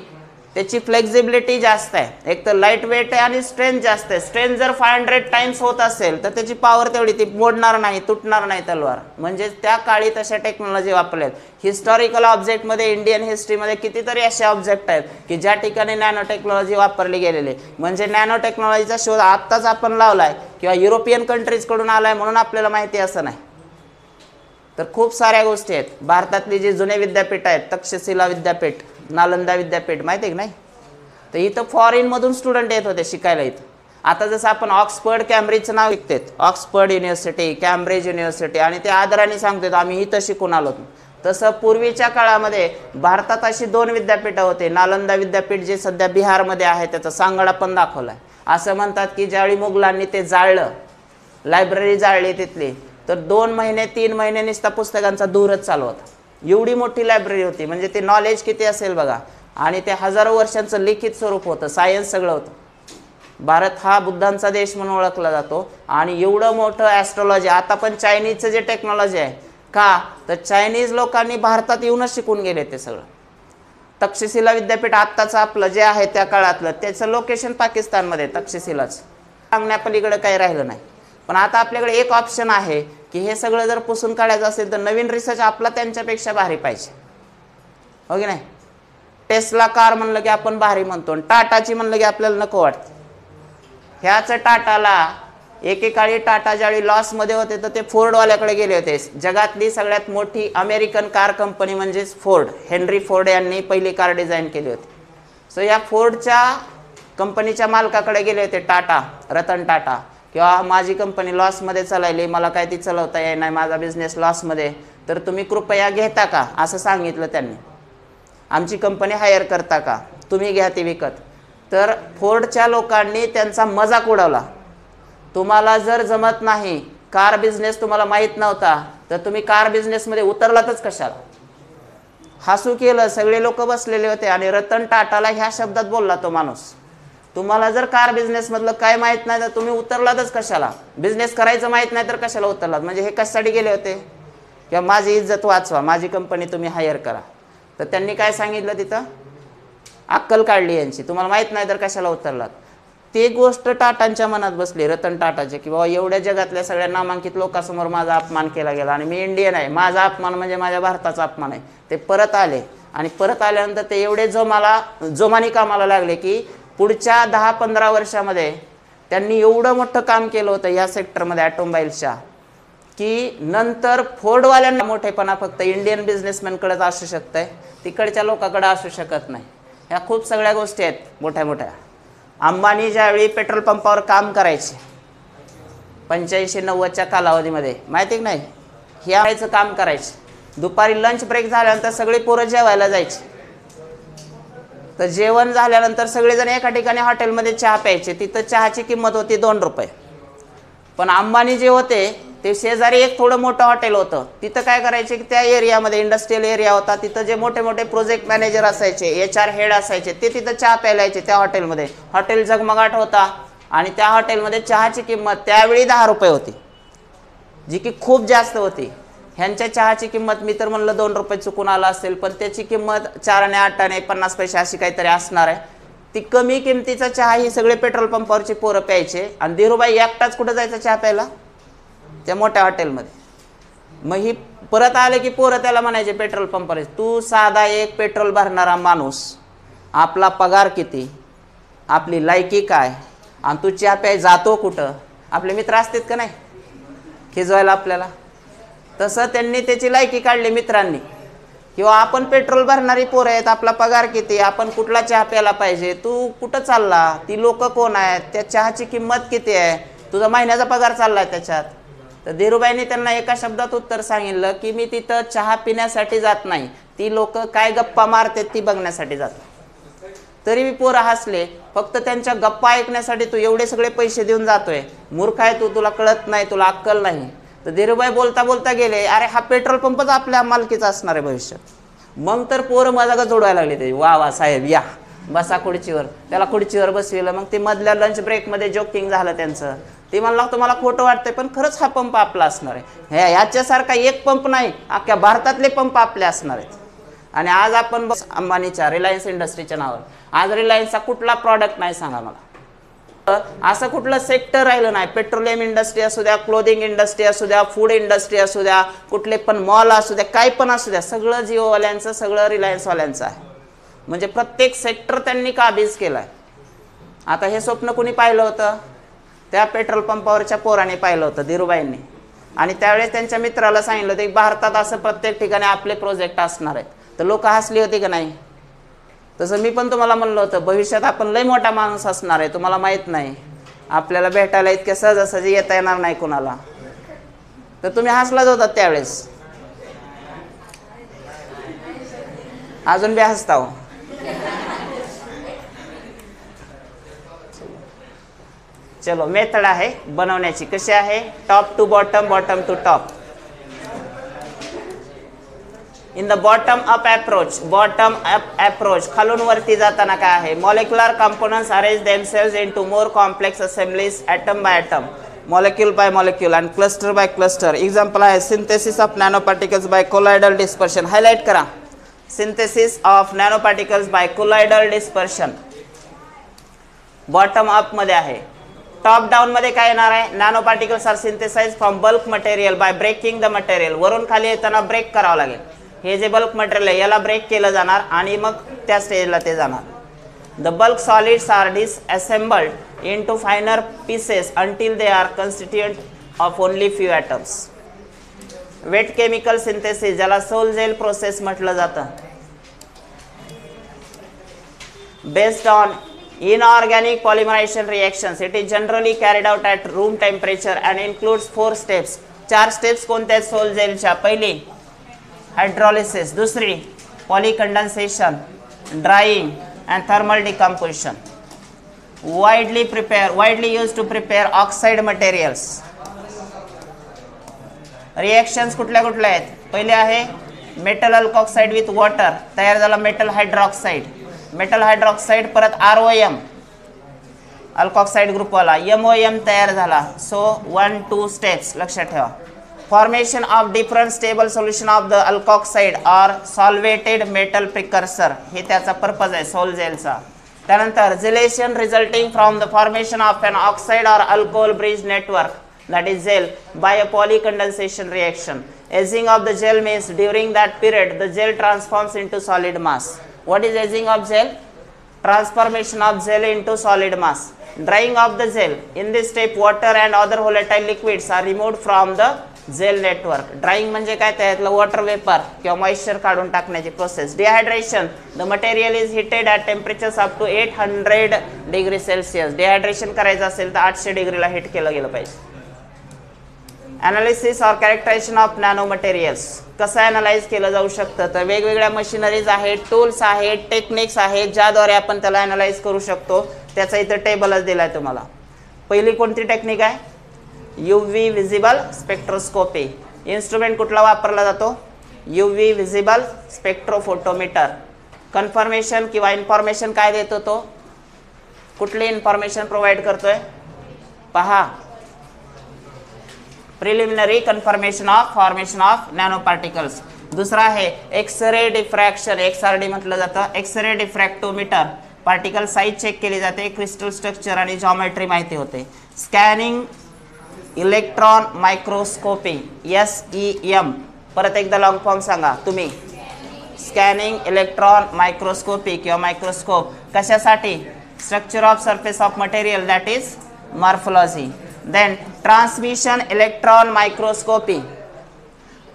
त्याची फ्लेक्झिबिलिटी जास्त आहे, एक तर लाईट वेट आहे आणि स्ट्रेंथ जास्त आहे. स्ट्रेंथ जर 500 टाइम्स होत असेल तर त्याची पॉवर तेवढी, ती मोडणार नाही, तुटणार नाही तलवार. म्हणजे त्या काळी तशा टेक्नॉलॉजी वापरल्यात. हिस्टॉरिकल ऑब्जेक्टमध्ये, इंडियन हिस्ट्रीमध्ये कितीतरी असे ऑब्जेक्ट आहेत की ज्या ठिकाणी नॅनो टेक्नॉलॉजी वापरली गेलेली. म्हणजे नॅनो टेक्नॉलॉजीचा शोध आत्ताच आपण लावलाय किंवा युरोपियन कंट्रीजकडून आलाय म्हणून आपल्याला माहिती असं नाही. तर खूप साऱ्या गोष्टी आहेत. भारतातली जी जुने विद्यापीठ आहेत, तक्षशिला विद्यापीठ, नालंदा विद्यापीठ, माहिती आहे की नाही? तर इथं फॉरेनमधून स्टुडंट येत होते शिकायला इथं. आता जसं आपण ऑक्सफर्ड, कॅम्ब्रिजचं नाव ऐकतात, ऑक्सफर्ड युनिव्हर्सिटी, कॅम्ब्रिज युनिव्हर्सिटी, आणि ते आदराने सांगतात आम्ही इथं शिकून आलो. तसं पूर्वीच्या काळामध्ये भारतात अशी 2 विद्यापीठं होते. नालंदा विद्यापीठ जे सध्या बिहारमध्ये आहे, त्याचा सांगाडा पण दाखवला आहे. असं म्हणतात की ज्यावेळी मुघलांनी ते जाळलं, लायब्ररी जाळली तिथली, तर 2 महिने 3 महिने नुसता पुस्तकांचा धूरच चालू होता. एवढी मोठी लायब्ररी होती. म्हणजे ते नॉलेज किती असेल बघा. आणि ते हजारो वर्षांचं लिखित स्वरूप होतं, सायन्स सगळं होतं. भारत हा बुद्धांचा देश म्हणून ओळखला जातो. आणि एवढं मोठं ॲस्ट्रॉलॉजी, आता पण चायनीजचं जे टेक्नॉलॉजी आहे का, तर चायनीज लोकांनी भारतात येऊनच शिकून गेले ते सगळं. तक्षशिला विद्यापीठ आत्ताचं आपलं जे आहे त्या काळातलं, त्याचं लोकेशन पाकिस्तानमध्ये, तक्षशिलाच सांगण्यापलीकडे काही राहिलं नाही. पण आता आपल्याकडे एक ऑप्शन आहे की हे सगळं जर पुसून काढायचं असेल तर नवीन रिसर्च आपला त्यांच्यापेक्षा भारी पाहिजे, हो की नाही? टेस्ला कार म्हणलं की आपण भारी म्हणतो, आणि टाटाची म्हणलं की आपल्याला नको वाटतं. ह्याच टाटाला एकेकाळी टाटा ज्यावेळी लॉसमध्ये होते तर ते फोर्डवाल्याकडे गेले होते. जगातली सगळ्यात मोठी अमेरिकन कार कंपनी म्हणजेच फोर्ड, हेनरी फोर्ड यांनी पहिली कार डिझाईन केली होती. सो या फोर्डच्या कंपनीच्या मालकाकडे गेले होते टाटा, रतन टाटा, किंवा माझी कंपनी लॉसमध्ये चालली, मला काय ती चालवता येत नाही, माझा बिझनेस लॉसमध्ये, तर तुम्ही कृपया घेता का, असं सांगितलं त्यांनी. आमची कंपनी हायर करता का, तुम्ही घ्या ती विकत. तर फोर्डच्या लोकांनी त्यांचा मजाक उडवला. तुम्हाला जर जमत नाही, कार बिझनेस तुम्हाला माहीत नव्हता, तर तुम्ही कार बिझनेसमध्ये उतरलातच कशाला, हसू केलं. सगळे लोक बसलेले होते. आणि रतन टाटाला ह्या शब्दात बोलला तो माणूस, तुम्हाला जर कार बिझनेसमधलं काय माहीत नाही तर तुम्ही उतरलातच कशाला, बिझनेस करायचं माहीत नाही तर कशाला उतरलात. म्हणजे हे कशासाठी गेले होते, किंवा माझी इज्जत वाचवा, माझी कंपनी तुम्ही हायर करा. तर त्यांनी काय सांगितलं तिथं, अक्कल काढली यांची, तुम्हाला माहीत नाही तर कशाला उतरलात. ते गोष्ट टाटांच्या मनात बसली, रतन टाटाचे, की बाबा एवढ्या जगातल्या सगळ्या नामांकित लोकांसमोर माझा अपमान केला गेला, आणि मी इंडियन आहे, माझा अपमान म्हणजे माझ्या भारताचा अपमान आहे. ते परत आले, आणि परत आल्यानंतर ते एवढे जोमाने कामाला लागले की पुढच्या 10-15 वर्षामध्ये त्यांनी एवढं मोठं काम केलं होतं या सेक्टरमध्ये ऑटोमोबाईल्सच्या, की नंतर फोर्डवाल्यांना मोठेपणा फक्त इंडियन बिझनेसमॅनकडेच असू शकतंय, तिकडच्या लोकांकडे असू शकत नाही. ह्या खूप सगळ्या गोष्टी आहेत मोठ्या मोठ्या. अंबानी ज्यावेळी पेट्रोल पंपावर काम करायचे 85-90च्या कालावधीमध्ये, माहिती की नाही, हे यायचं काम करायचे. दुपारी लंच ब्रेक झाल्यानंतर सगळी पोरं जेवायला जायची. तर जेवण झाल्यानंतर सगळेजण एका ठिकाणी हॉटेलमध्ये चहा प्यायचे. तिथं चहाची किंमत होती 2 रुपये. पण अंबानी जे होते ते शेजारी एक थोडं मोठं हॉटेल होतं. तिथं काय करायचे की त्या एरियामध्ये, इंडस्ट्रियल एरिया होता, तिथं जे मोठे मोठे प्रोजेक्ट मॅनेजर असायचे, HR हेड असायचे, ते तिथं चहा प्यायला यायचे त्या हॉटेलमध्ये. हॉटेल झगमगाट होता, आणि त्या हॉटेलमध्ये चहाची किंमत त्यावेळी 10 रुपये होती, जी की खूप जास्त होती. ह्यांच्या चहाची किंमत मी तर म्हणलं 2 रुपये चुकून आला असेल, पण त्याची किंमत 4 आणि 8 आणि 50 पैसे अशी काहीतरी असणार आहे. ती कमी किमतीचा चहा ही सगळे पेट्रोल पंपावरची पोरं प्यायचे. आणि धीरूभाई एकटाच कुठं जायचा चहा प्यायला, त्या मोठ्या हॉटेलमध्ये. मग ही परत आले की पोरं त्याला म्हणायचे पेट्रोल पंपावर, तू साधा एक पेट्रोल भरणारा माणूस, आपला पगार किती, आपली लायकी काय, आणि तू चहा प्याय जातो कुठं. आपले मित्र असतात का नाही खिजवायला आपल्याला, तसं त्यांनी त्याची लायकी काढली मित्रांनी. किंवा आपण पेट्रोल भरणारी पोरं आहेत, आपला पगार किती, आपण कुठला चहा प्यायला पाहिजे, तू कुठं चालला, ती लोक कोण आहेत, त्या चहाची किंमत किती आहे, तुझा महिन्याचा पगार चाललाय त्याच्यात. तर धीरूभाईंनी त्यांना एका शब्दात उत्तर सांगितलं की मी तिथं चहा पिण्यासाठी जात नाही, ती लोक काय गप्पा मारतात ती बघण्यासाठी जातात. तरी मी पोरं हसले, फक्त त्यांच्या गप्पा ऐकण्यासाठी तू एवढे सगळे पैसे देऊन जातोय, मूर्ख आहे तू, तुला कळत नाही, तुला अक्कल नाही. तर धीरूभाई बोलता बोलता गेले, अरे हा पेट्रोल पंपच आपल्या मालकीचा असणार आहे भविष्यात, मग तर पोरं माझा जोडवायला लागले ते, वा वा साहेब या बसा खुर्चीवर. त्याला खुर्चीवर बसविलं. मग ते मधल्या लंच ब्रेकमध्ये जोकिंग झालं त्यांचं. ते म्हणला तुम्हाला खोटं वाटतंय पण खरंच हा पंप आपला असणार आहे. ह्याच्यासारखा एक पंप नाही, अख्ख्या भारतातले पंप आपले असणार आहेत. आणि आज आपण अंबानीच्या रिलायन्स इंडस्ट्रीच्या नावावर, आज रिलायन्सचा कुठला प्रॉडक्ट नाही सांगा मला. असं कुठलं सेक्टर राहिलं नाही. पेट्रोलियम इंडस्ट्री असू द्या, क्लोथिंग इंडस्ट्री असू द्या, फूड इंडस्ट्री असू द्या, कुठले पण मॉल असू द्या, काय पण असू द्या, सगळं जिओवाल्यांचं, सगळं रिलायन्सवाल्यांचं आहे. म्हणजे प्रत्येक सेक्टर त्यांनी काबीज केलाय. आता हे स्वप्न कुणी पाहिलं होतं? त्या पेट्रोल पंपावरच्या पोराने पाहिलं होतं, धीरूभाईंनी. आणि त्यावेळेस त्यांच्या मित्राला सांगितलं होतं की भारतात असं प्रत्येक ठिकाणी आपले प्रोजेक्ट असणार आहेत. तर लोक हसली होती का नाही? तसं मी पण तुम्हाला म्हणलं होतं भविष्यात आपण लय मोठा माणूस असणार आहे, तुम्हाला माहित नाही. आपल्याला भेटायला इतक्या सहजासहजी येता येणार नाही कोणाला. तर तुम्ही हसलाच होतात त्यावेळेस, अजून बी हसता हो. चलो मेथड आहे बनवण्याची. कशी आहे? Top to bottom, bottom to top. In the bottom up approach खालून वरती जाताना काय आहे? Molecular components arrange themselves into more complex assemblies atom by atom, molecule by molecule and cluster by cluster. Example आहे synthesis of nano particles by colloidal dispersion. Highlight करा. Synthesis of nano particles by colloidal dispersion bottom up मध्ये आहे. Top down मध्ये काय येणार आहे? Nano particles are synthesise from bulk material by breaking the material. वरून खाली येताना ब्रेक करावं लागेल. हे जे बल्क मटेरियल आहे याला ब्रेक केलं जाणार आणि मग त्या स्टेजला ते जाणार. The bulk solids are disassembled into finer pieces until they are constituent of only few atoms. Wet chemical synthesis, ज्याला सोल जेल प्रोसेस म्हटलं जातं, based on inorganic polymerization reactions. It is generally carried out at room temperature and includes 4 steps. 4 steps कोणत्या आहेत soul जेलच्या? पहिली hydrolysis, दुसरी polycondensation, drying and thermal decomposition. Widely used to prepare oxide materials. रिएक्शन्स कुठल्या कुठल्या आहेत? पहिले आहे मेटल अल्कॉक्साइड विथ वॉटर, तयार झाला मेटल हायड्रॉक्साइड. मेटल हायड्रॉक्साइड परत ROM अल्कॉक्साइड ग्रुपवाला, MOM तयार झाला. सो 1-2 स्टेप्स लक्षात ठेवा. Formation of different stable solution of the alkoxide or solvated metal precursor, हे त्याचा पर्पज आहे सोल जेलचा. त्यानंतर gelation resulting from the formation of an oxide or alcohol bridge network, that is gel, by a polycondensation reaction. Aging of the gel means during that period the gel transforms into solid mass. What is aging of gel? Transformation of gel into solid mass. Drying of the gel. In this step water and other volatile liquids are removed from the gel network. Drying म्हणजे काय? त्यातलं water vapour किंवा moisture काढून टाकण्याची process. Dehydration. The material is heated at temperatures up to 800 degree Celsius. Dehydration करायचं असेल तर 800 डिग्रीला heat केलं गेलं पाहिजे. Analysis or characterization of nano materials. कसं ॲनालाइज केलं जाऊ शकतं? तर वेगवेगळ्या मशिनरीज आहेत, टूल्स आहेत, टेक्निक्स आहेत ज्याद्वारे आपण त्याला ॲनालाइज करू शकतो. त्याचा इथं टेबलच दिला आहे तुम्हाला. पहिली कोणती टेक्निक आहे? UV visible spectroscopy. इन्स्ट्रुमेंट कुठला वापरला जातो? UV visible spectrophotometer. कन्फर्मेशन किंवा इन्फॉर्मेशन काय देतो तो? कुठली इन्फॉर्मेशन प्रोव्हाइड करतोय? पहा, preliminary confirmation of formation of nano particles. दुसरा आहे एक्सरे डिफ्रॅक्शन, XRD म्हटलं जातं. X ray diffractometer, particle size check केली जाते, क्रिस्टल स्ट्रक्चर आणि जॉमेट्री माहिती होते. Scanning electron microscopy, SEM. परत एकदा लॉंग फॉर्म सांगा तुम्ही. स्कॅनिंग इलेक्ट्रॉन मायक्रोस्कोपी किंवा मायक्रोस्कोप कशासाठी? Structure of surface of material, that is morphology. Then transmission electron microscopy.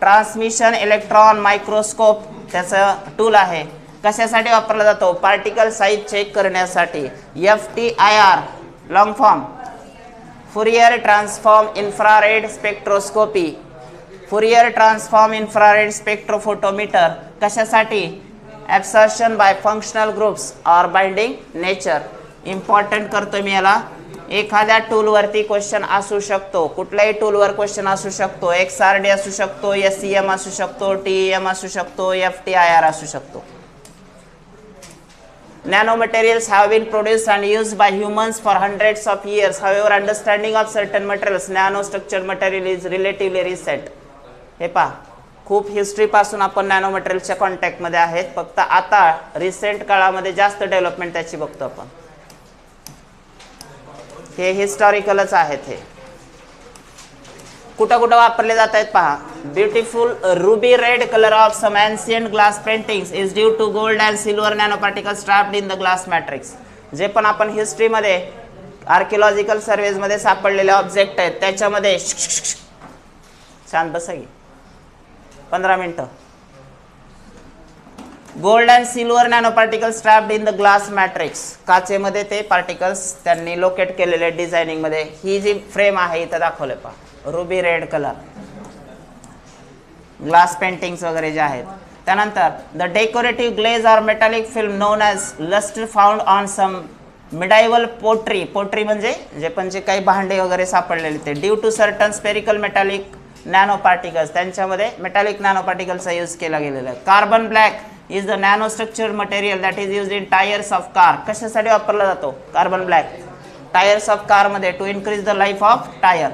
Transmission electron microscope त्याचं टूल आहे. कशासाठी वापरला जातो? पार्टिकल साईज चेक करण्यासाठी. FTIR long form, Fourier transform infrared spectroscopy, Fourier transform infrared spectrophotometer. कशासाठी? Absorption by functional groups or binding nature. Important करतो मी याला. एखाद्या टूलवरती क्वेश्चन असू शकतो, कुठल्याही टूलवर क्वेश्चन असू शकतो, XRD असू शकतो, SEM असू शकतो, TEM असू शकतो, FTIR असू शकतो. Nanomaterials have been produced and used by humans for hundreds of years. However, understanding of certain materials, nanostructured material is relatively recent. हे पहा, खूप हिस्ट्री पासून आपण नॅनो मटेरियलच्या कॉन्टॅक्ट मध्ये आहेत, फक्त आता रिसेंट काळामध्ये जास्त डेव्हलपमेंट त्याची बघतो आपण. हे हिस्टॉरिकलच आहेत. हे कुठं कुठं वापरले जात आहेत पहा. Beautiful ruby red colour of some ancient glass paintings is due to gold and silver nano particles trapped in the glass matrix. जे पण आपण हिस्ट्रीमध्ये आर्किओलॉजिकल सर्वेजमध्ये सापडलेले ऑब्जेक्ट आहेत त्याच्यामध्ये शांत बसा की 15 मिनिटं. Gold and silver nano particles trapped in the glass matrix. काचेमध्ये ते पार्टिकल्स त्यांनी लोकेट केलेले डिझायनिंग मध्ये. ही जी फ्रेम आहे इथं दाखवले पहा, ruby red colour glass paintings वगैरे जे आहेत. त्यानंतर the decorative glaze or metallic film known as lustre found on some medieval pottery. Pottery म्हणजे जे पण जे काही भांडे वगैरे सापडलेले ते. Due to certain spherical metallic nano particles, त्यांच्यामध्ये मेटॅलिक नॅनो पार्टिकल्सचा यूज केला गेलेला आहे. Carbon black is the nano structured material that is use in tyres of car. कशासाठी वापरला जातो कार्बन ब्लॅक? टायर्स ऑफ कारमध्ये, to increase the life of tyre.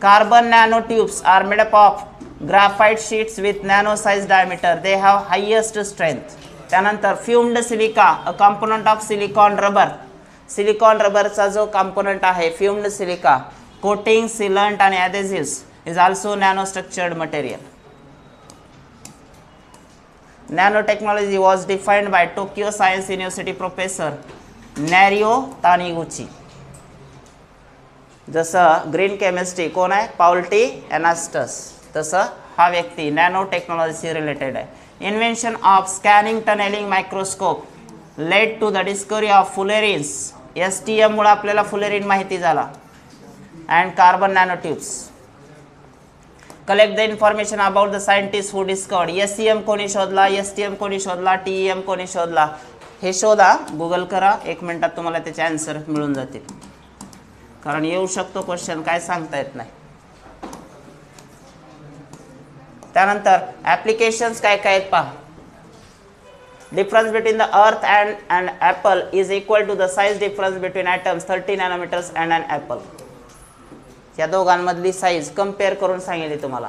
Carbon nano tubes are made up of graphite sheets with nano size diameter. They have highest strength. त्यानंतर fumed silica, a component of silicon rubber. Silicon रबरचा जो component आहे fumed silica, coating, sealant आणि adhesives is also nanostructured material. Nanotechnology was defined by Tokyo Science University professor Nario Taniguchi. जसं green chemistry कोण आहे? Paul T Anastas. तसं हा व्यक्ती नॅनो टेक्नॉलॉजी रिलेटेड आहे. Invention of scanning tunneling microscope led to the discovery of fullerenes. STM मुळे आपल्याला fullerene माहिती झाला. And carbon nano tubes. Collect the information about the scientist who discovered. SEM कोणी शोधला, STM कोणी शोधला, TEM कोणी शोधला, हे शोधा, गुगल करा, 1 मिनिटात तुम्हाला त्याचे आन्सर मिळून जातील. कारण येऊ शकतो क्वेश्चन, काय सांगता येत नाही. त्यानंतर ॲप्लिकेशन्स काय काय आहेत पहा. Difference between the earth and apple is equal to the size difference between atoms 30 nanometers and an apple. या दोघांमधली साईज कंपेअर करून सांगितली तुम्हाला.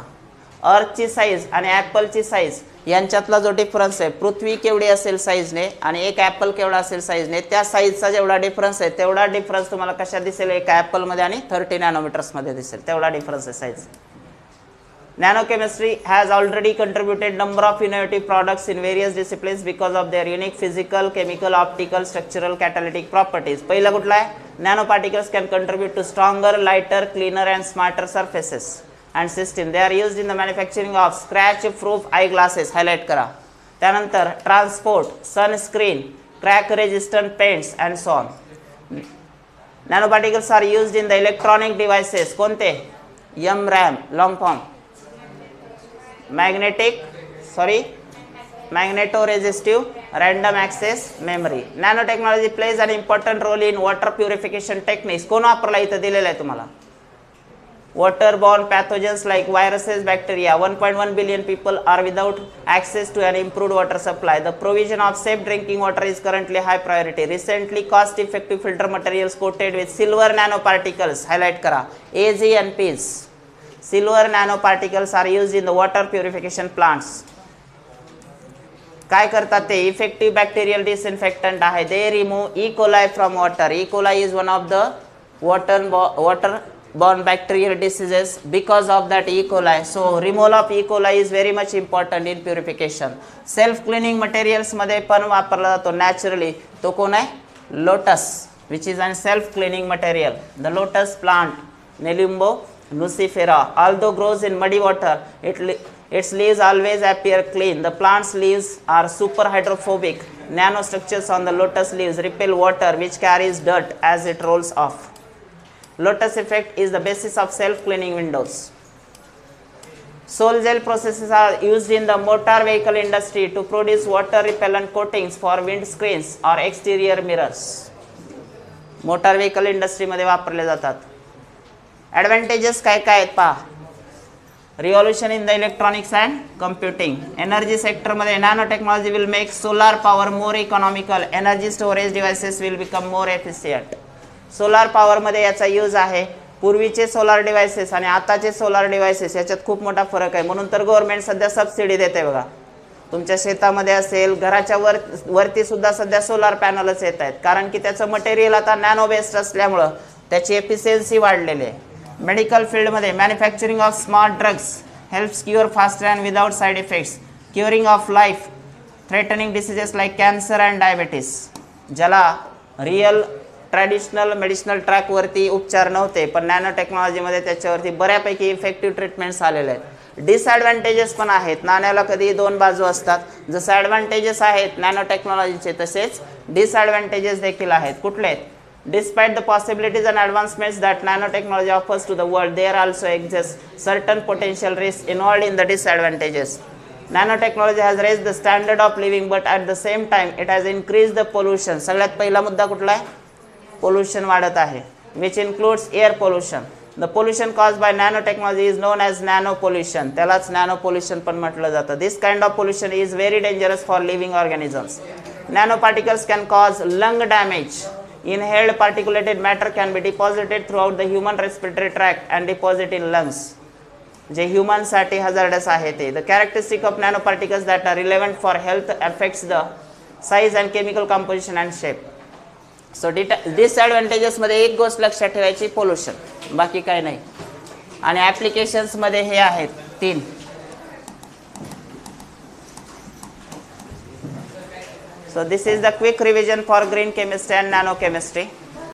अर्थची साईज आणि ॲपलची साईज यांच्यातला जो डिफरन्स आहे, पृथ्वी केवढी असेल साईजने आणि एक ॲपल केवढा असेल साईजने, त्या साईजचा जेवढा डिफरन्स आहे तेवढा डिफरन्स तुम्हाला कशा दिसेल? एक ॲपलमध्ये आणि 30 नॅनोमीटर्समध्ये दिसेल. तेवढा डिफरन्स आहे size. Nanochemistry has already contributed number of innovative products in various disciplines because of their unique physical, chemical, optical, structural, catalytic properties. पहिला कुठला आहे? Nanoparticles can contribute to stronger, lighter, cleaner and smarter surfaces and system. They are used in the manufacturing of scratch-proof eyeglasses. Highlight करा. त्यानंतर transport, sunscreen, crack-resistant paints and so on. Nanoparticles are used in the electronic devices. कोणते? MRAM, long form. Magnetoresistive random access memory. Nanotechnology plays an important role in water purification techniques. कोण वापरला इथं दिलेलं आहे तुम्हाला? Waterborne pathogens like viruses, bacteria. 1.1 billion people are without access to an improved water supply. The provision of safe drinking water is currently high priority. Recently, cost-effective filter materials coated with silver nanoparticles. Highlight करा. AG and Ps. Silver nanoparticles are used in the water purification plants. काय करतात ते? Effective bacterial disinfectant आहे. They remove E. coli from water. E. coli is one of the waterborne bacterial diseases. Because of that E. coli, so removal of E. coli is very much important in purification. Self cleaning materials मध्ये पण वापरला जातो naturally. तो कोण आहे? Lotus, which is an self cleaning material. The lotus plant, Nelumbo nucifera, although grows in muddy water, its leaves always appear clean. The plant's leaves are super hydrophobic. Nanostructures on the lotus leaves repel water which carries dirt as it rolls off. Lotus effect is the basis of self-cleaning windows. Sol gel processes are used in the motor vehicle industry to produce water repellent coatings for windscreens or exterior mirrors. Motor vehicle इंडस्ट्रीमध्ये वापरले जातात. Advantages काय काय आहेत पहा. Revolution in the electronics and computing. Energy सेक्टरमध्ये nano technology will make solar power more economical. Energy storage devices will become more efficient. Solar पॉवरमध्ये याचा यूज आहे. पूर्वीचे सोलार डिव्हाइसेस आणि आताचे सोलार डिव्हाइसेस याच्यात खूप मोठा फरक आहे. म्हणून तर गव्हर्नमेंट सध्या सबसिडी देते बघा. तुमच्या शेतामध्ये असेल, घराच्या वरती सुद्धा सध्या सोलार पॅनलच येत आहेत, कारण की त्याचं मटेरियल आता नॅनो बेस्ड असल्यामुळं त्याची एफिशियन्सी वाढलेली आहे. मेडिकल फील्डमध्ये manufacturing of smart drugs helps cure faster and without side effects. Curing of life threatening diseases like cancer and diabetes. ज्याला रिअल ट्रॅडिशनल मेडिसिनल ट्रॅकवरती उपचार नव्हते, पण नॅनो टेक्नॉलॉजीमध्ये त्याच्यावरती बऱ्यापैकी इफेक्टिव्ह ट्रीटमेंट्स आलेले आहेत. डिसॲडव्हान्टेजेस पण आहेत. नाण्याला कधी दोन बाजू असतात. जसं ॲडव्हान्टेजेस आहेत नॅनो टेक्नॉलॉजीचे, तसेच डिसॲडव्हान्टेजेस देखील आहेत. कुठले आहेत? Despite the possibilities and advancements that nanotechnology offers to the world, there also exists certain potential risks involved in the disadvantages. Nanotechnology has raised the standard of living, but at the same time it has increased the pollution. सगळ्यात पहिला मुद्दा कुठला आहे? Pollution वाढत आहे, which includes air pollution. The pollution caused by nanotechnology is known as nano pollution. त्यालाच nano pollution पण म्हटलं जातं. This kind of pollution is very dangerous for living organisms. Nanoparticles can cause lung damage. Inhaled particulated matter can be deposited throughout the human respiratory tract and deposit in lungs. जे human साठी hazardous आहे ते. The characteristic of nanoparticles that are relevant for health affects the size and chemical composition and shape. So disadvantages मध्ये एक गोष्ट लक्षात ठेवायची, pollution, बाकी काय नाही. आणि ॲप्लिकेशन्स मध्ये हे आहेत 3. So this is the quick revision for green chemistry and nano chemistry.